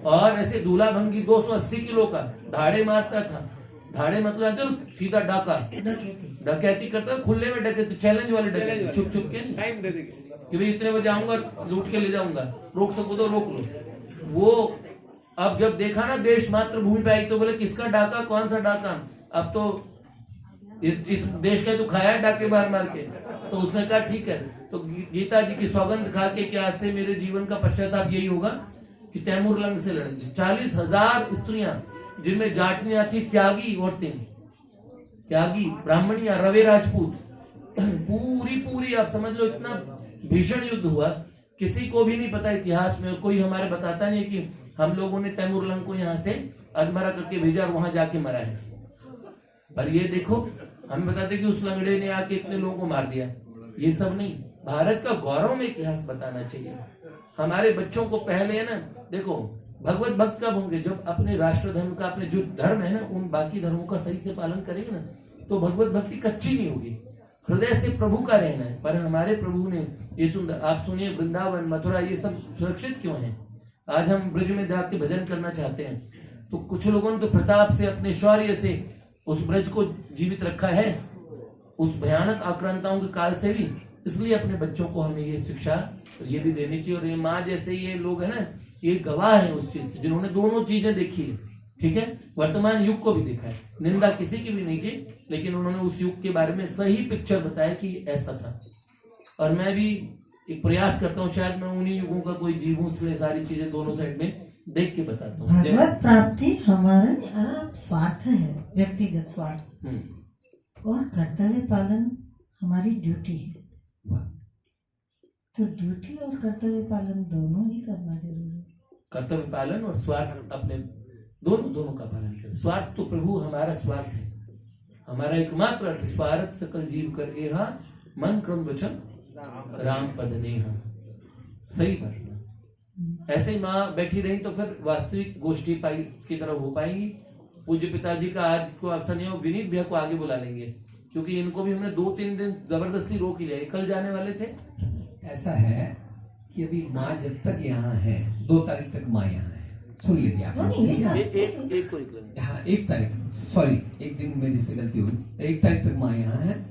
[SPEAKER 4] और ऐसे दूल्हा भंगी 280 किलो का, धाड़े मारता था। धाड़े मतलब तो सीधा डाका, डकैती करता था, खुले में डकैती, चैलेंज वाले डकैती, छुप छुप के
[SPEAKER 3] टाइम दे देंगे
[SPEAKER 4] कि भाई इतने बजे आऊंगा, लूट के ले जाऊंगा, रोक सको तो रोक लो। वो अब जब देखा ना देश मातृभूमि पे आई तो बोले किसका डाका, कौन सा डाका, अब तो इस देश का तो खाया है डाके बार मार के। तो उसने कहा ठीक है, तो गीता जी की सौगंध खा के कि आज से मेरे जीवन का पश्चाताप यही होगा कि तैमूर लंग से लड़ेंगे। 40,000 स्त्रियां, जिनमें जाटनियां थी, त्यागी औरतें, त्यागी ब्राह्मणियां, रवे राजपूत, पूरी आप समझ लो, इतना भीषण युद्ध हुआ। किसी को भी नहीं पता इतिहास में, कोई हमारे बताता नहीं कि हम लोगों ने तैमूर लंग को यहाँ से अधमरा करके भेजा और वहां जाके मरा है। पर ये देखो, हम बताते कि उस लंगड़े ने आके इतने लोगों को मार दिया। ये सब नहीं, भारत का गौरव में इतिहास बताना चाहिए हमारे बच्चों को। पहले है ना, देखो भगवत भक्त कब होंगे, जब अपने राष्ट्र धर्म का, अपने जो धर्म है ना, उन बाकी धर्मों का सही से पालन करेंगे ना, तो भगवत भक्ति कच्ची नहीं होगी। हृदय से प्रभु का रहना है। पर हमारे प्रभु ने ये सुंदर, आप सुनिए, वृंदावन, मथुरा, ये सब सुरक्षित क्यों है? आज हम ब्रज में जाके भजन करना चाहते हैं, तो कुछ लोगों ने तो प्रताप से, अपने शौर्य से उस ब्रज को जीवित रखा है, उस भयानक आक्रांताओं के काल से भी। इसलिए अपने बच्चों को हमें ये शिक्षा ये भी देनी चाहिए। और ये माँ जैसे ये लोग है ना, ये गवाह है उस चीज की, जिन्होंने दोनों चीजें देखी है। ठीक है, वर्तमान युग को भी देखा है, निंदा किसी की भी नहीं की, लेकिन उन्होंने उस युग के बारे में सही पिक्चर बताया कि ऐसा था। और मैं भी एक प्रयास करता हूँ, शायद मैं उन्हीं युगों का कोई जीव हूँ, इसलिए सारी चीजें दोनों साइड में देख के बताता हूँ।
[SPEAKER 1] भगवत प्राप्ति हमारा स्वार्थ है, व्यक्तिगत स्वार्थ, और कर्तव्य पालन हमारी ड्यूटी है। तो ड्यूटी और कर्तव्य पालन दोनों ही करना जरूरी है।
[SPEAKER 4] कर्तव्य पालन और स्वार्थ, अपने दोनों का पालन करें। स्वार्थ तो प्रभु हमारा स्वार्थ है, हमारा एकमात्र अर्थ, स्वार्थ सकल जीव कर एहा, मन क्रम वचन राम पद नेहा। सही बात। ऐसे ही माँ बैठी रही तो फिर वास्तविक गोष्ठी की तरफ हो पाएंगी। पूज्य पिताजी का आज को अवसर नहीं हो, विनीत भैया को आगे बुला लेंगे, क्योंकि इनको भी हमने 2-3 दिन जबरदस्ती रोक ही लिया। कल जाने वाले थे।
[SPEAKER 5] ऐसा है कि अभी माँ जब तक यहाँ है, 2 तारीख तक माँ यहाँ है, सुन लीजिए आप। हाँ, 1 तारीख, सॉरी 1 दिन मेरी से गलती हुई, 1 तारीख तक माँ यहाँ है।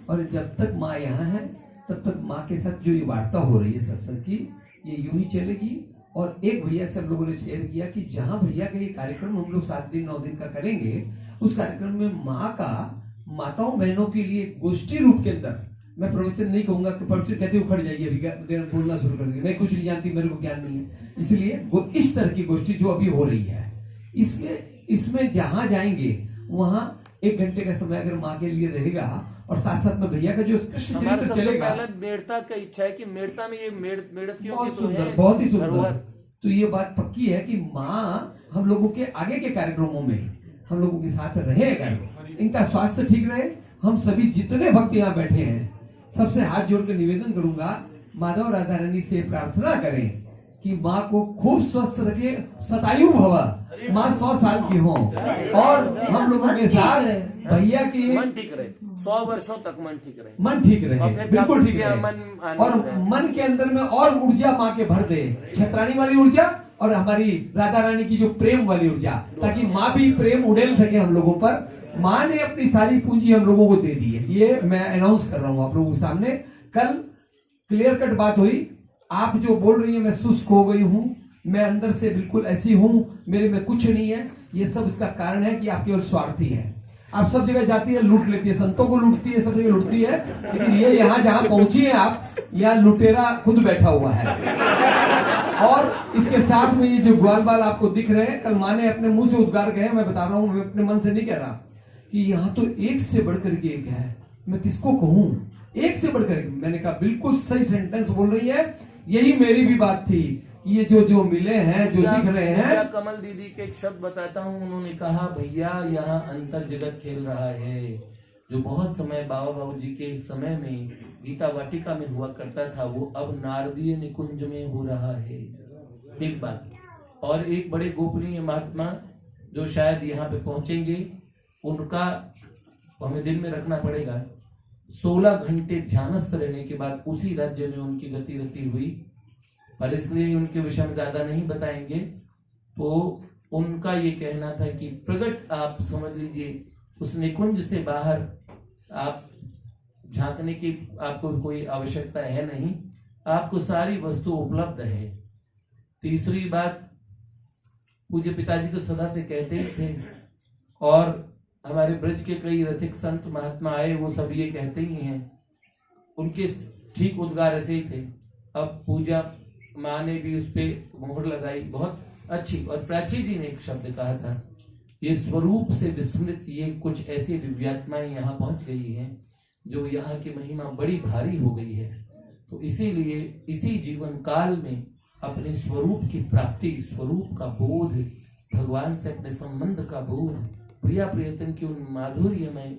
[SPEAKER 5] और जब तक माँ यहाँ है तब तक माँ के साथ जो ये वार्ता हो रही है सत्संग की, ये यूं ही चलेगी। और एक भैया से हम लोगों ने शेयर किया कि जहाँ भैया का ये कार्यक्रम हम लोग 7 दिन 9 दिन का करेंगे, उस कार्यक्रम में माँ का माताओं बहनों के लिए गोष्ठी रूप के अंदर, मैं प्रवचन नहीं कहूंगा कि प्रवचन कहते उखड़ जाइए, अभी बोलना शुरू कर दी, मैं कुछ नहीं जानती, मेरे को ज्ञान नहीं है, इसलिए इस तरह की गोष्ठी जो अभी हो रही है, इसमें जहां जाएंगे वहां 1 घंटे का समय अगर माँ के लिए रहेगा, और साथ साथ में भैया का जो कृष्ण चरित्र चलेगा।
[SPEAKER 4] मेड़ता का इच्छा है कि मेड़ता में ये मेड़तियों
[SPEAKER 5] बहुत सुंदर, बहुत ही सुंदर। तो ये बात पक्की है कि माँ हम लोगों के आगे के कार्यक्रमों में हम लोगों के साथ रहे, अगर इनका स्वास्थ्य ठीक रहे। हम सभी जितने भक्त यहाँ बैठे हैं, सबसे हाथ जोड़ कर निवेदन करूंगा, माधव राधा रानी से प्रार्थना करें कि माँ को खूब स्वस्थ रखे, शतायु भव, माँ 100 साल की हो और हम लोगों के साथ भैया की
[SPEAKER 4] मन ठीक रहे, 100 वर्षों तक मन ठीक रहे,
[SPEAKER 5] मन ठीक
[SPEAKER 4] और
[SPEAKER 5] रहे,
[SPEAKER 4] फिर
[SPEAKER 5] बिल्कुल ठीक
[SPEAKER 4] ठाकुर जी
[SPEAKER 5] रहे,
[SPEAKER 4] मन आने
[SPEAKER 5] और
[SPEAKER 4] लगे।
[SPEAKER 5] मन के अंदर में और ऊर्जा माँ के भर दे, छतरानी वाली ऊर्जा और हमारी राधा रानी की जो प्रेम वाली ऊर्जा, ताकि माँ भी प्रेम उड़ेल सके हम लोगों पर। माँ ने अपनी सारी पूंजी हम लोगों को दे दी है, ये मैं अनाउंस कर रहा हूँ आप लोगों के सामने। कल क्लियर कट बात हुई, आप जो बोल रही है मैं सुस्त हो गई हूँ, मैं अंदर से बिल्कुल ऐसी हूँ, मेरे में कुछ नहीं है, ये सब इसका कारण है कि आप केवल स्वार्थी है। आप सब जगह जाती है, लूट लेती है, संतों को लूटती है, सब जगह लूटती है, लेकिन ये यहाँ जहाँ पहुंची है आप, यहाँ लुटेरा खुद बैठा हुआ है। और इसके साथ में ये जो ग्वाल बाल आपको दिख रहे हैं, कल माँ ने अपने मुंह से उद्गार कहे, मैं बता रहा हूँ, मैं अपने मन से नहीं कह रहा, कि यहाँ तो एक से बढ़कर के एक है, मैं किसको कहूँ, एक से बढ़कर एक। मैंने कहा बिल्कुल सही सेंटेंस बोल रही है, यही मेरी भी बात थी। ये जो मिले हैं, जो दिख रहे हैं।
[SPEAKER 4] कमल दीदी के एक शब्द बताता हूँ, उन्होंने कहा भैया यहाँ अंतर जगत खेल रहा है, जो बहुत समय बाबा बाबू जी के समय में गीता वाटिका में हुआ करता था, वो अब नारदीय निकुंज में हो रहा है। एक बात, और एक बड़े गोपनीय महात्मा जो शायद यहाँ पे पहुंचेंगे, उनका हमें दिल में रखना पड़ेगा। 16 घंटे ध्यानस्थ रहने के बाद उसी राज्य में उनकी गति रति हुई, और इसलिए उनके विषय में ज्यादा नहीं बताएंगे। तो उनका ये कहना था कि प्रगट, आप समझ लीजिए, उस निकुंज से बाहर आप झांकने की आपको कोई आवश्यकता है नहीं, आपको सारी वस्तु उपलब्ध है। तीसरी बात, पूज्य पिताजी तो सदा से कहते ही थे, और हमारे ब्रज के कई रसिक संत महात्मा आए, वो सब ये कहते ही हैं, उनके ठीक उद्गार ऐसे ही थे। अब पूजा माँ ने भी उस पे मोहर लगाई, बहुत अच्छी। और प्राची जी ने एक शब्द कहा था, ये स्वरूप से विस्मृत ये कुछ ऐसी दिव्यात्माएं यहाँ पहुंच गई हैं, जो यहाँ की महिमा बड़ी भारी हो गई है। तो इसीलिए इसी जीवन काल में अपने स्वरूप की प्राप्ति, स्वरूप का बोध, भगवान से अपने संबंध का बोध, प्रिया प्रियतम की उन माधुर्य में,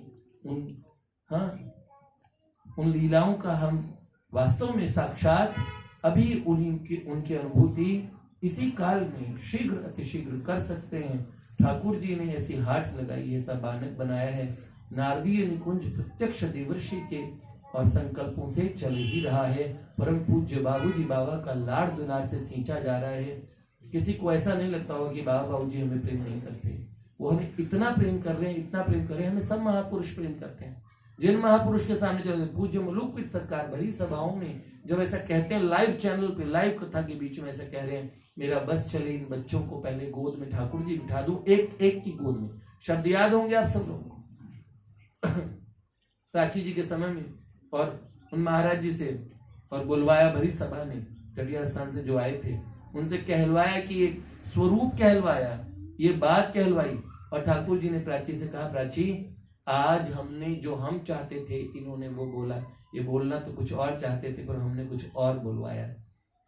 [SPEAKER 4] उन लीलाओं का हम वास्तव में साक्षात अभी उनकी अनुभूति इसी काल में शीघ्र अतिशीघ्र कर सकते हैं। ठाकुर जी ने ऐसी हाट लगाई, ऐसा बानक बनाया है। नारदीय निकुंज प्रत्यक्ष देवर्षि के और संकल्पों से चल ही रहा है। परम पूज्य बाबूजी बाबा का लाड़ दुलार से सींचा जा रहा है। किसी को ऐसा नहीं लगता होगा कि बाबा बाबूजी हमें प्रेम नहीं करते, वो हमें इतना प्रेम कर रहे हैं, इतना प्रेम कर रहे हैं। हमें सब महापुरुष प्रेम करते हैं। जिन महापुरुष के सामने चले, पूज्य मुलुक पीठ सरकार भरी सभाओं में जब ऐसा कहते हैं, लाइव चैनल पे लाइव कथा के बीच में ऐसा कह रहे हैं, मेरा बस चले इन बच्चों को पहले गोद में ठाकुर जी बिठा दूं, एक एक की गोद में। शब्द याद होंगे आप सब लोगों को प्राची जी के समय में, और उन महाराज जी से, और बुलवाया भरी सभा में कटिया स्थान से जो आए थे, उनसे कहलवाया कि एक स्वरूप कहलवाया, ये बात कहलवाई। और ठाकुर जी ने प्राची से कहा, प्राची आज हमने जो हम चाहते थे इन्होंने वो बोला, ये बोलना तो कुछ और चाहते थे पर हमने कुछ और बोलवाया।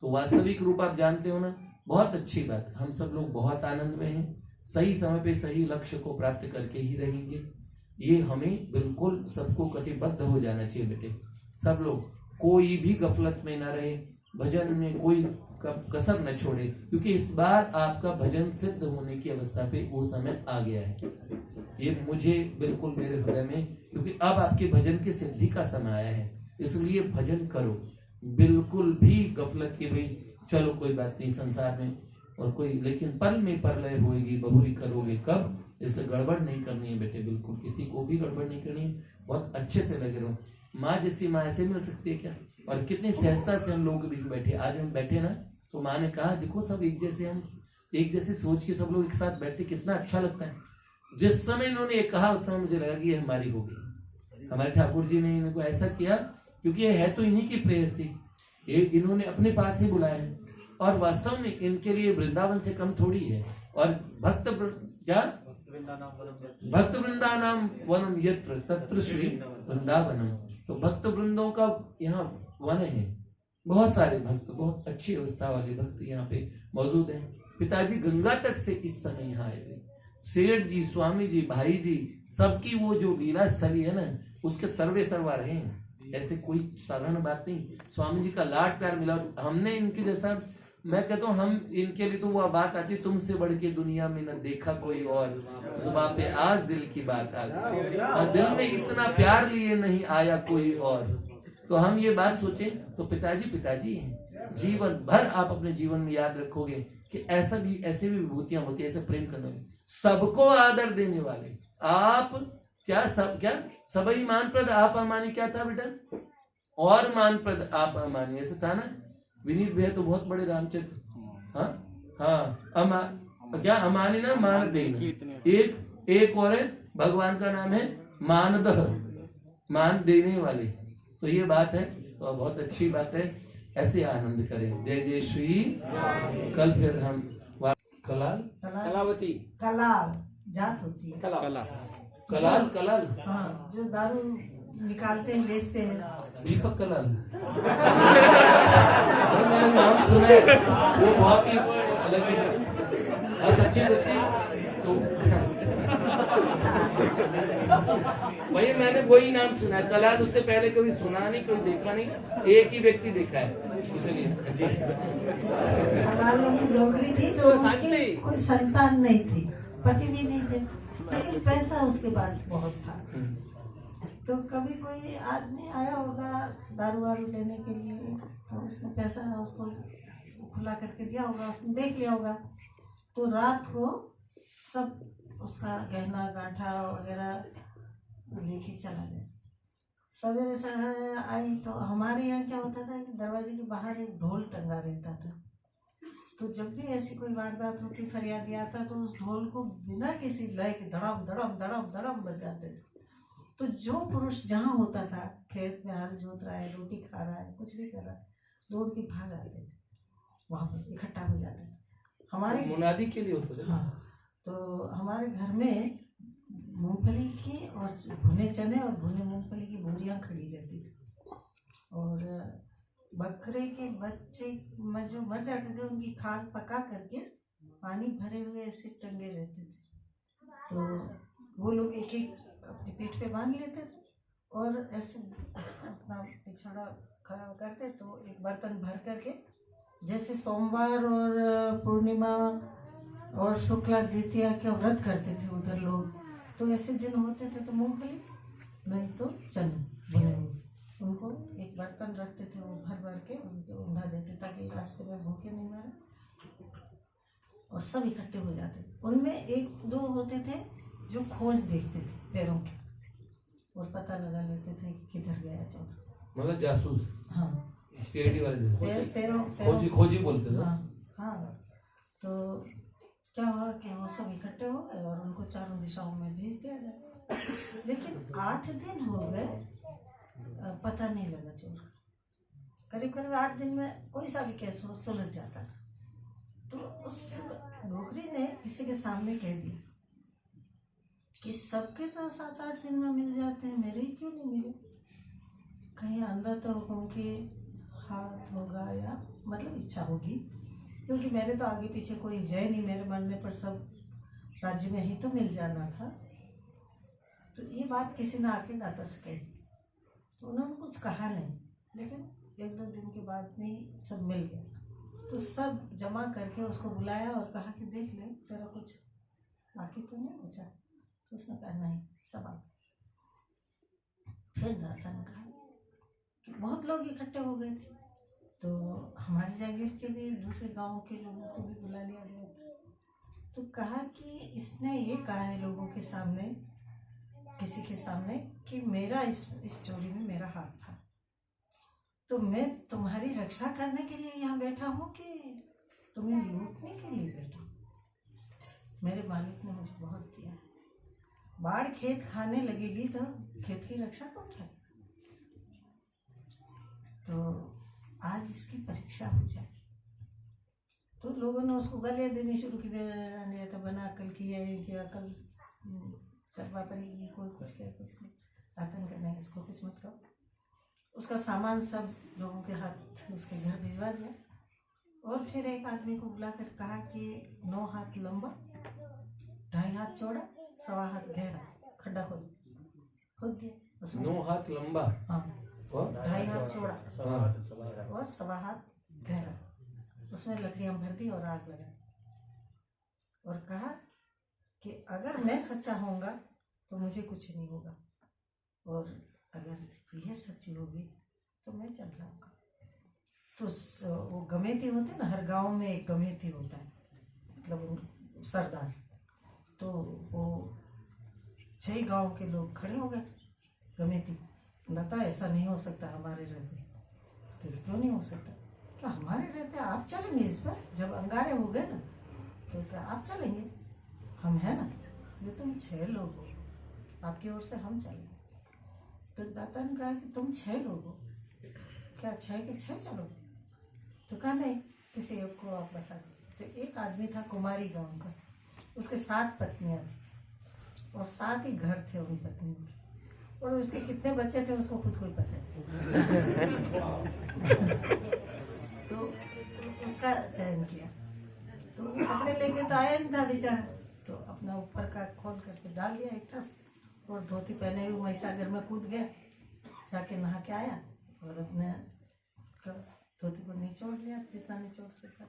[SPEAKER 4] तो वास्तविक रूप आप जानते हो ना, बहुत अच्छी बात। हम सब लोग बहुत आनंद में हैं, सही समय पे सही लक्ष्य को प्राप्त करके ही रहेंगे। ये हमें बिल्कुल सबको कटिबद्ध हो जाना चाहिए बेटे। सब लोग कोई भी गफलत में ना रहे, भजन में कोई कसर न छोड़े, क्योंकि इस बार आपका भजन सिद्ध होने की अवस्था पे वो समय आ गया है। ये मुझे बिल्कुल मेरे हृदय में, क्योंकि अब आपके भजन की सिद्धि का समय आया है। इसलिए भजन करो, बिल्कुल भी गफलत के भाई चलो कोई बात नहीं संसार में और कोई, लेकिन पल में परलय होएगी, बहुरी करोगे कब, इसलिए गड़बड़ नहीं करनी है बेटे, बिल्कुल किसी को भी गड़बड़ नहीं करनी है। बहुत अच्छे से लगे रहो। माँ जैसी माँ ऐसे मिल सकती है क्या? और कितनी सहजता से हम लोग भी बैठे, आज हम बैठे ना, तो माँ ने कहा देखो सब एक जैसे, हम एक जैसे सोच के सब लोग एक साथ बैठे, कितना अच्छा लगता है। जिस समय इन्होंने ये कहा उस समय मुझे लगा कि ये हमारी होगी। हमारे ठाकुर जी ने इनको ऐसा किया क्योंकि ये है तो इन्हीं की प्रेयसी, ये इन्होंने अपने पास ही बुलाया है, और वास्तव में इनके लिए वृंदावन से कम थोड़ी है। और भक्त वृंदानाम वनम यत्र तत्र श्री वृंदावनम, तो भक्त वृंदों का यहाँ वन है। बहुत सारे भक्त, बहुत अच्छी अवस्था वाले भक्त यहाँ पे मौजूद हैं। पिताजी गंगा तट से इस समय यहाँ आए हुए, सेठ जी, स्वामी जी, भाई जी, सबकी वो जो लीला स्थली है ना, उसके सर्वे सर्वा रहे हैं। ऐसे कोई साधारण बात नहीं, स्वामी जी का लाड प्यार मिला। हमने इनके जैसा मैं कहता हूँ हम इनके लिए तो वो बात आती, तुमसे बढ़ के दुनिया में न देखा कोई और, जुबान पे आज दिल की बात आ गई, और दिल में इतना प्यार लिए नहीं आया कोई और। तो हम ये बात सोचें तो पिताजी हैं, जीवन भर आप अपने जीवन में याद रखोगे कि ऐसे भी विभूतियां होती है, ऐसे प्रेम करने वाले, सबको आदर देने वाले। आप क्या सबई मानप्रद आप अमानी, क्या था बेटा, और मानप्रद आप अमानी, ऐसे था ना। विनीत भैया तो बहुत बड़े रामचंद्र, हाँ क्या अमानी ना मान देना, एक और है भगवान का नाम है मानदह, मान देने वाले। तो ये बात है, तो बहुत अच्छी बात है, ऐसे आनंद करें। जय जय श्री। कल फिर हम कलाल
[SPEAKER 3] कलावती
[SPEAKER 1] कलाल जात होती है।
[SPEAKER 4] कलाल
[SPEAKER 1] हाँ, जो दारू निकालते हैं बेचते हैं।
[SPEAKER 4] दीपक कलाल मैंने नाम सुना है, वो बहुत ही अलग है, सच्ची तो वही मैंने वही नाम सुना है कलाल, उससे पहले कभी सुना नहीं, कोई देखा नहीं, एक ही व्यक्ति देखा है, इसलिए
[SPEAKER 1] कलालों की नौकरी थी तो उसकी कोई संतान नहीं थी, पति भी नहीं थे, लेकिन पैसा उसके पास बहुत था। तो कभी कोई आदमी आया होगा दारू वारू लेने के लिए, तो उसने पैसा उसको खुला करके दिया होगा, उसने देख लिया होगा, तो रात को सब उसका गहना गांठा वगैरह लेके चला गया। सवेरे से आई तो हमारे यहाँ क्या होता था कि दरवाजे के बाहर एक ढोल टंगा रहता था, तो जब भी ऐसी कोई वारदात होती, फरियादी आता, तो उस ढोल को बिना किसी लय के धड़म धड़म धड़म धड़म बजाते थे। तो जो पुरुष जहाँ होता था, खेत में हल जोत रहा है, रोटी खा रहा है, कुछ भी कर रहा है, दौड़ के भाग आते थे, वहाँ पर इकट्ठा हो जाते थे। हमारे
[SPEAKER 2] मुनादी के लिए होता था।
[SPEAKER 1] हाँ, तो हमारे घर में मूंगफली की और भुने चने और भुने मूंगफली की बोरियां खड़ी रहती थी, और बकरे के बच्चे जो मर जाते थे उनकी खाल पका करके पानी भरे हुए ऐसे टंगे रहते थे, तो वो लोग एक एक अपने पीठ पे बांध लेते थे और ऐसे अपना पिछड़ा खड़ा करके, तो एक बर्तन भर करके, जैसे सोमवार और पूर्णिमा और शुक्ला द्वितीया के व्रत करते थे उधर लोग, तो ऐसे दिन होते थे तो मूंगफली नहीं तो चने भुने हुए, उनको एक बर्तन रखते थे, वो भर भर के उनको ऊंधा देते ताकि रास्ते में भूखे नहीं मरे, और सब इकट्ठे हो जाते थे। उनमें एक दो होते थे जो खोज देखते थे पैरों के, और पता लगा लेते थे कि किधर गया चोर,
[SPEAKER 2] मतलब जासूस।
[SPEAKER 1] हाँ,
[SPEAKER 2] सीआईडी वाले
[SPEAKER 1] पैरों
[SPEAKER 2] खोजी बोलते थे।
[SPEAKER 1] हाँ, तो क्या हुआ कि वो सब इकट्ठे हो गए और उनको चारों दिशाओं में भेज दिया गया। लेकिन 8 दिन हो गए, पता नहीं लगा चोर का। करीब करीब 8 दिन में कोई सा भी केस हो सुलझ जाता था। तो उस नौकरी ने किसी के सामने कह दिया कि सबके तो 7-8 दिन में मिल जाते हैं, मेरे ही क्यों नहीं मिले। कहीं अंदर तो हुक्म की हाथ होगा, या मतलब इच्छा होगी, क्योंकि मेरे तो आगे पीछे कोई है नहीं, मेरे मरने पर सब राज्य में ही तो मिल जाना था। तो ये बात किसी ने आके दाता से कही, तो उन्होंने कुछ कहा नहीं, लेकिन 1-2 दिन के बाद में सब मिल गया। तो सब जमा करके उसको बुलाया और कहा कि देख ले तेरा कुछ बाकी तो नहीं बचा। तो उसने कहा नहीं, सब आ। फिर दाता ने कहा कि बहुत लोग इकट्ठे हो गए थे, तो हमारी जागीर के लिए दूसरे गांव के लोगों को भी बुला लिया गया था। तो कहा कि इसने ये कहा है लोगों के सामने, किसी के सामने, कि मेरा इस चोरी में मेरा हाथ था, तो मैं तुम्हारी रक्षा करने के लिए यहाँ बैठा हूँ कि तुम्हें लूटने के लिए बैठा हूँ। मेरे मालिक ने मुझे बहुत दिया है, बाढ़ खेत खाने लगेगी तो खेत की रक्षा कौन करेगा। तो आज इसकी परीक्षा हो जाए। तो लोगों ने उसको गालियाँ देनी शुरू की, तो बना अकल की है कि अकल चलवा पड़ेगी, कोई कुछ कहे कुछ नहीं, आतंक करना है, इसको कुछ मत कहो। उसका सामान सब लोगों के हाथ उसके घर भिजवा दिया, और फिर एक आदमी को बुलाकर कहा कि 9 हाथ लंबा, 2.5 हाथ चौड़ा, 1.25 हाथ गहरा खड्डा खोद दिया उसमें।
[SPEAKER 2] 9 हाथ लंबा,
[SPEAKER 1] हाँ,
[SPEAKER 2] और
[SPEAKER 1] 2.5 हाथ चौड़ा
[SPEAKER 2] हाँ,
[SPEAKER 1] और 1.25 हाथ गहरा। उसमें लकड़ियाँ भर दी और आग लगा दी और कहा कि अगर मैं सच्चा होऊंगा तो मुझे कुछ नहीं होगा, और अगर यह सच्ची होगी तो मैं चल जाऊंगा। तो वो गमेती होते हैं ना, हर गांव में एक गमेती होता है, मतलब सरदार। तो वो 6 गांव के लोग खड़े हो गए, गमेती लता ऐसा नहीं हो सकता हमारे रहते। तो क्यों नहीं हो सकता? क्या हमारे रहते आप चलेंगे इस पर? जब अंगारे हो गए ना तो क्या आप चलेंगे? हम है ना, ये तुम 6 लोग हो, आपकी ओर से हम चलेंगे। तो दाता ने कहा कि तुम 6 लोग हो, क्या 6 के 6 चलोगे? तो कहा नहीं, किसी एक को आप बता दीजिए। तो एक आदमी था कुमारी गांव का, उसके 7 पत्नियां थी और 7 ही घर थे उन पत्नियों के, और उसके कितने बच्चे थे उसको खुद को ही पता है। तो उसका चयन किया। तो वो कपड़े लेके तो आया नहीं था बेचारा, तो अपना ऊपर का खोल करके डाल दिया एक तरफ और धोती पहने हुए महिसागर में कूद गया, जाके नहा के आया और अपने धोती को निचोड़ लिया जितना निचोड़ सकता,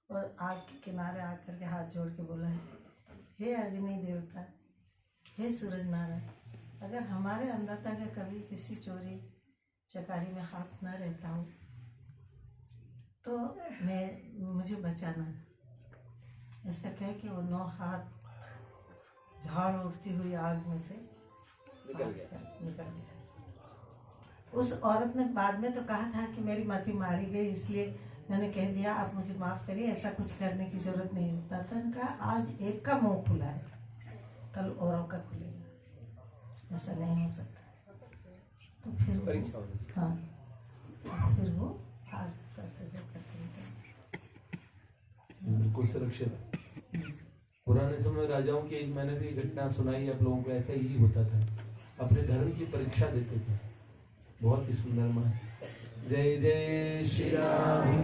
[SPEAKER 1] और आग के किनारे आग करके हाथ जोड़ के बोला है, हे अग्नि देवता, हे सूरज नारायण, अगर हमारे अन्नदाता का कभी किसी चोरी चकारी में हाथ न रहता हो तो मुझे बचाना। ऐसा कह के वो 9 हाथ झाड़ उठती हुई आग में से निकल गया। उस औरत ने बाद में तो कहा था कि मेरी माथी मारी गई इसलिए मैंने कह दिया, आप मुझे माफ करिए, ऐसा कुछ करने की जरूरत नहीं है। दातन का आज एक का मुंह खुला है, कल औरों का खुलेगा, ऐसा नहीं हो सकता। तो फिर
[SPEAKER 3] परीक्षा
[SPEAKER 1] हाँ, तो फिर वो आग पर से
[SPEAKER 2] बिल्कुल सुरक्षित। पुराने समय राजाओं की मैंने भी घटना सुनाई, आप लोगों को ऐसा ही होता था, अपने धर्म की परीक्षा देते थे। बहुत ही सुंदर माँ। जय जय श्री राम।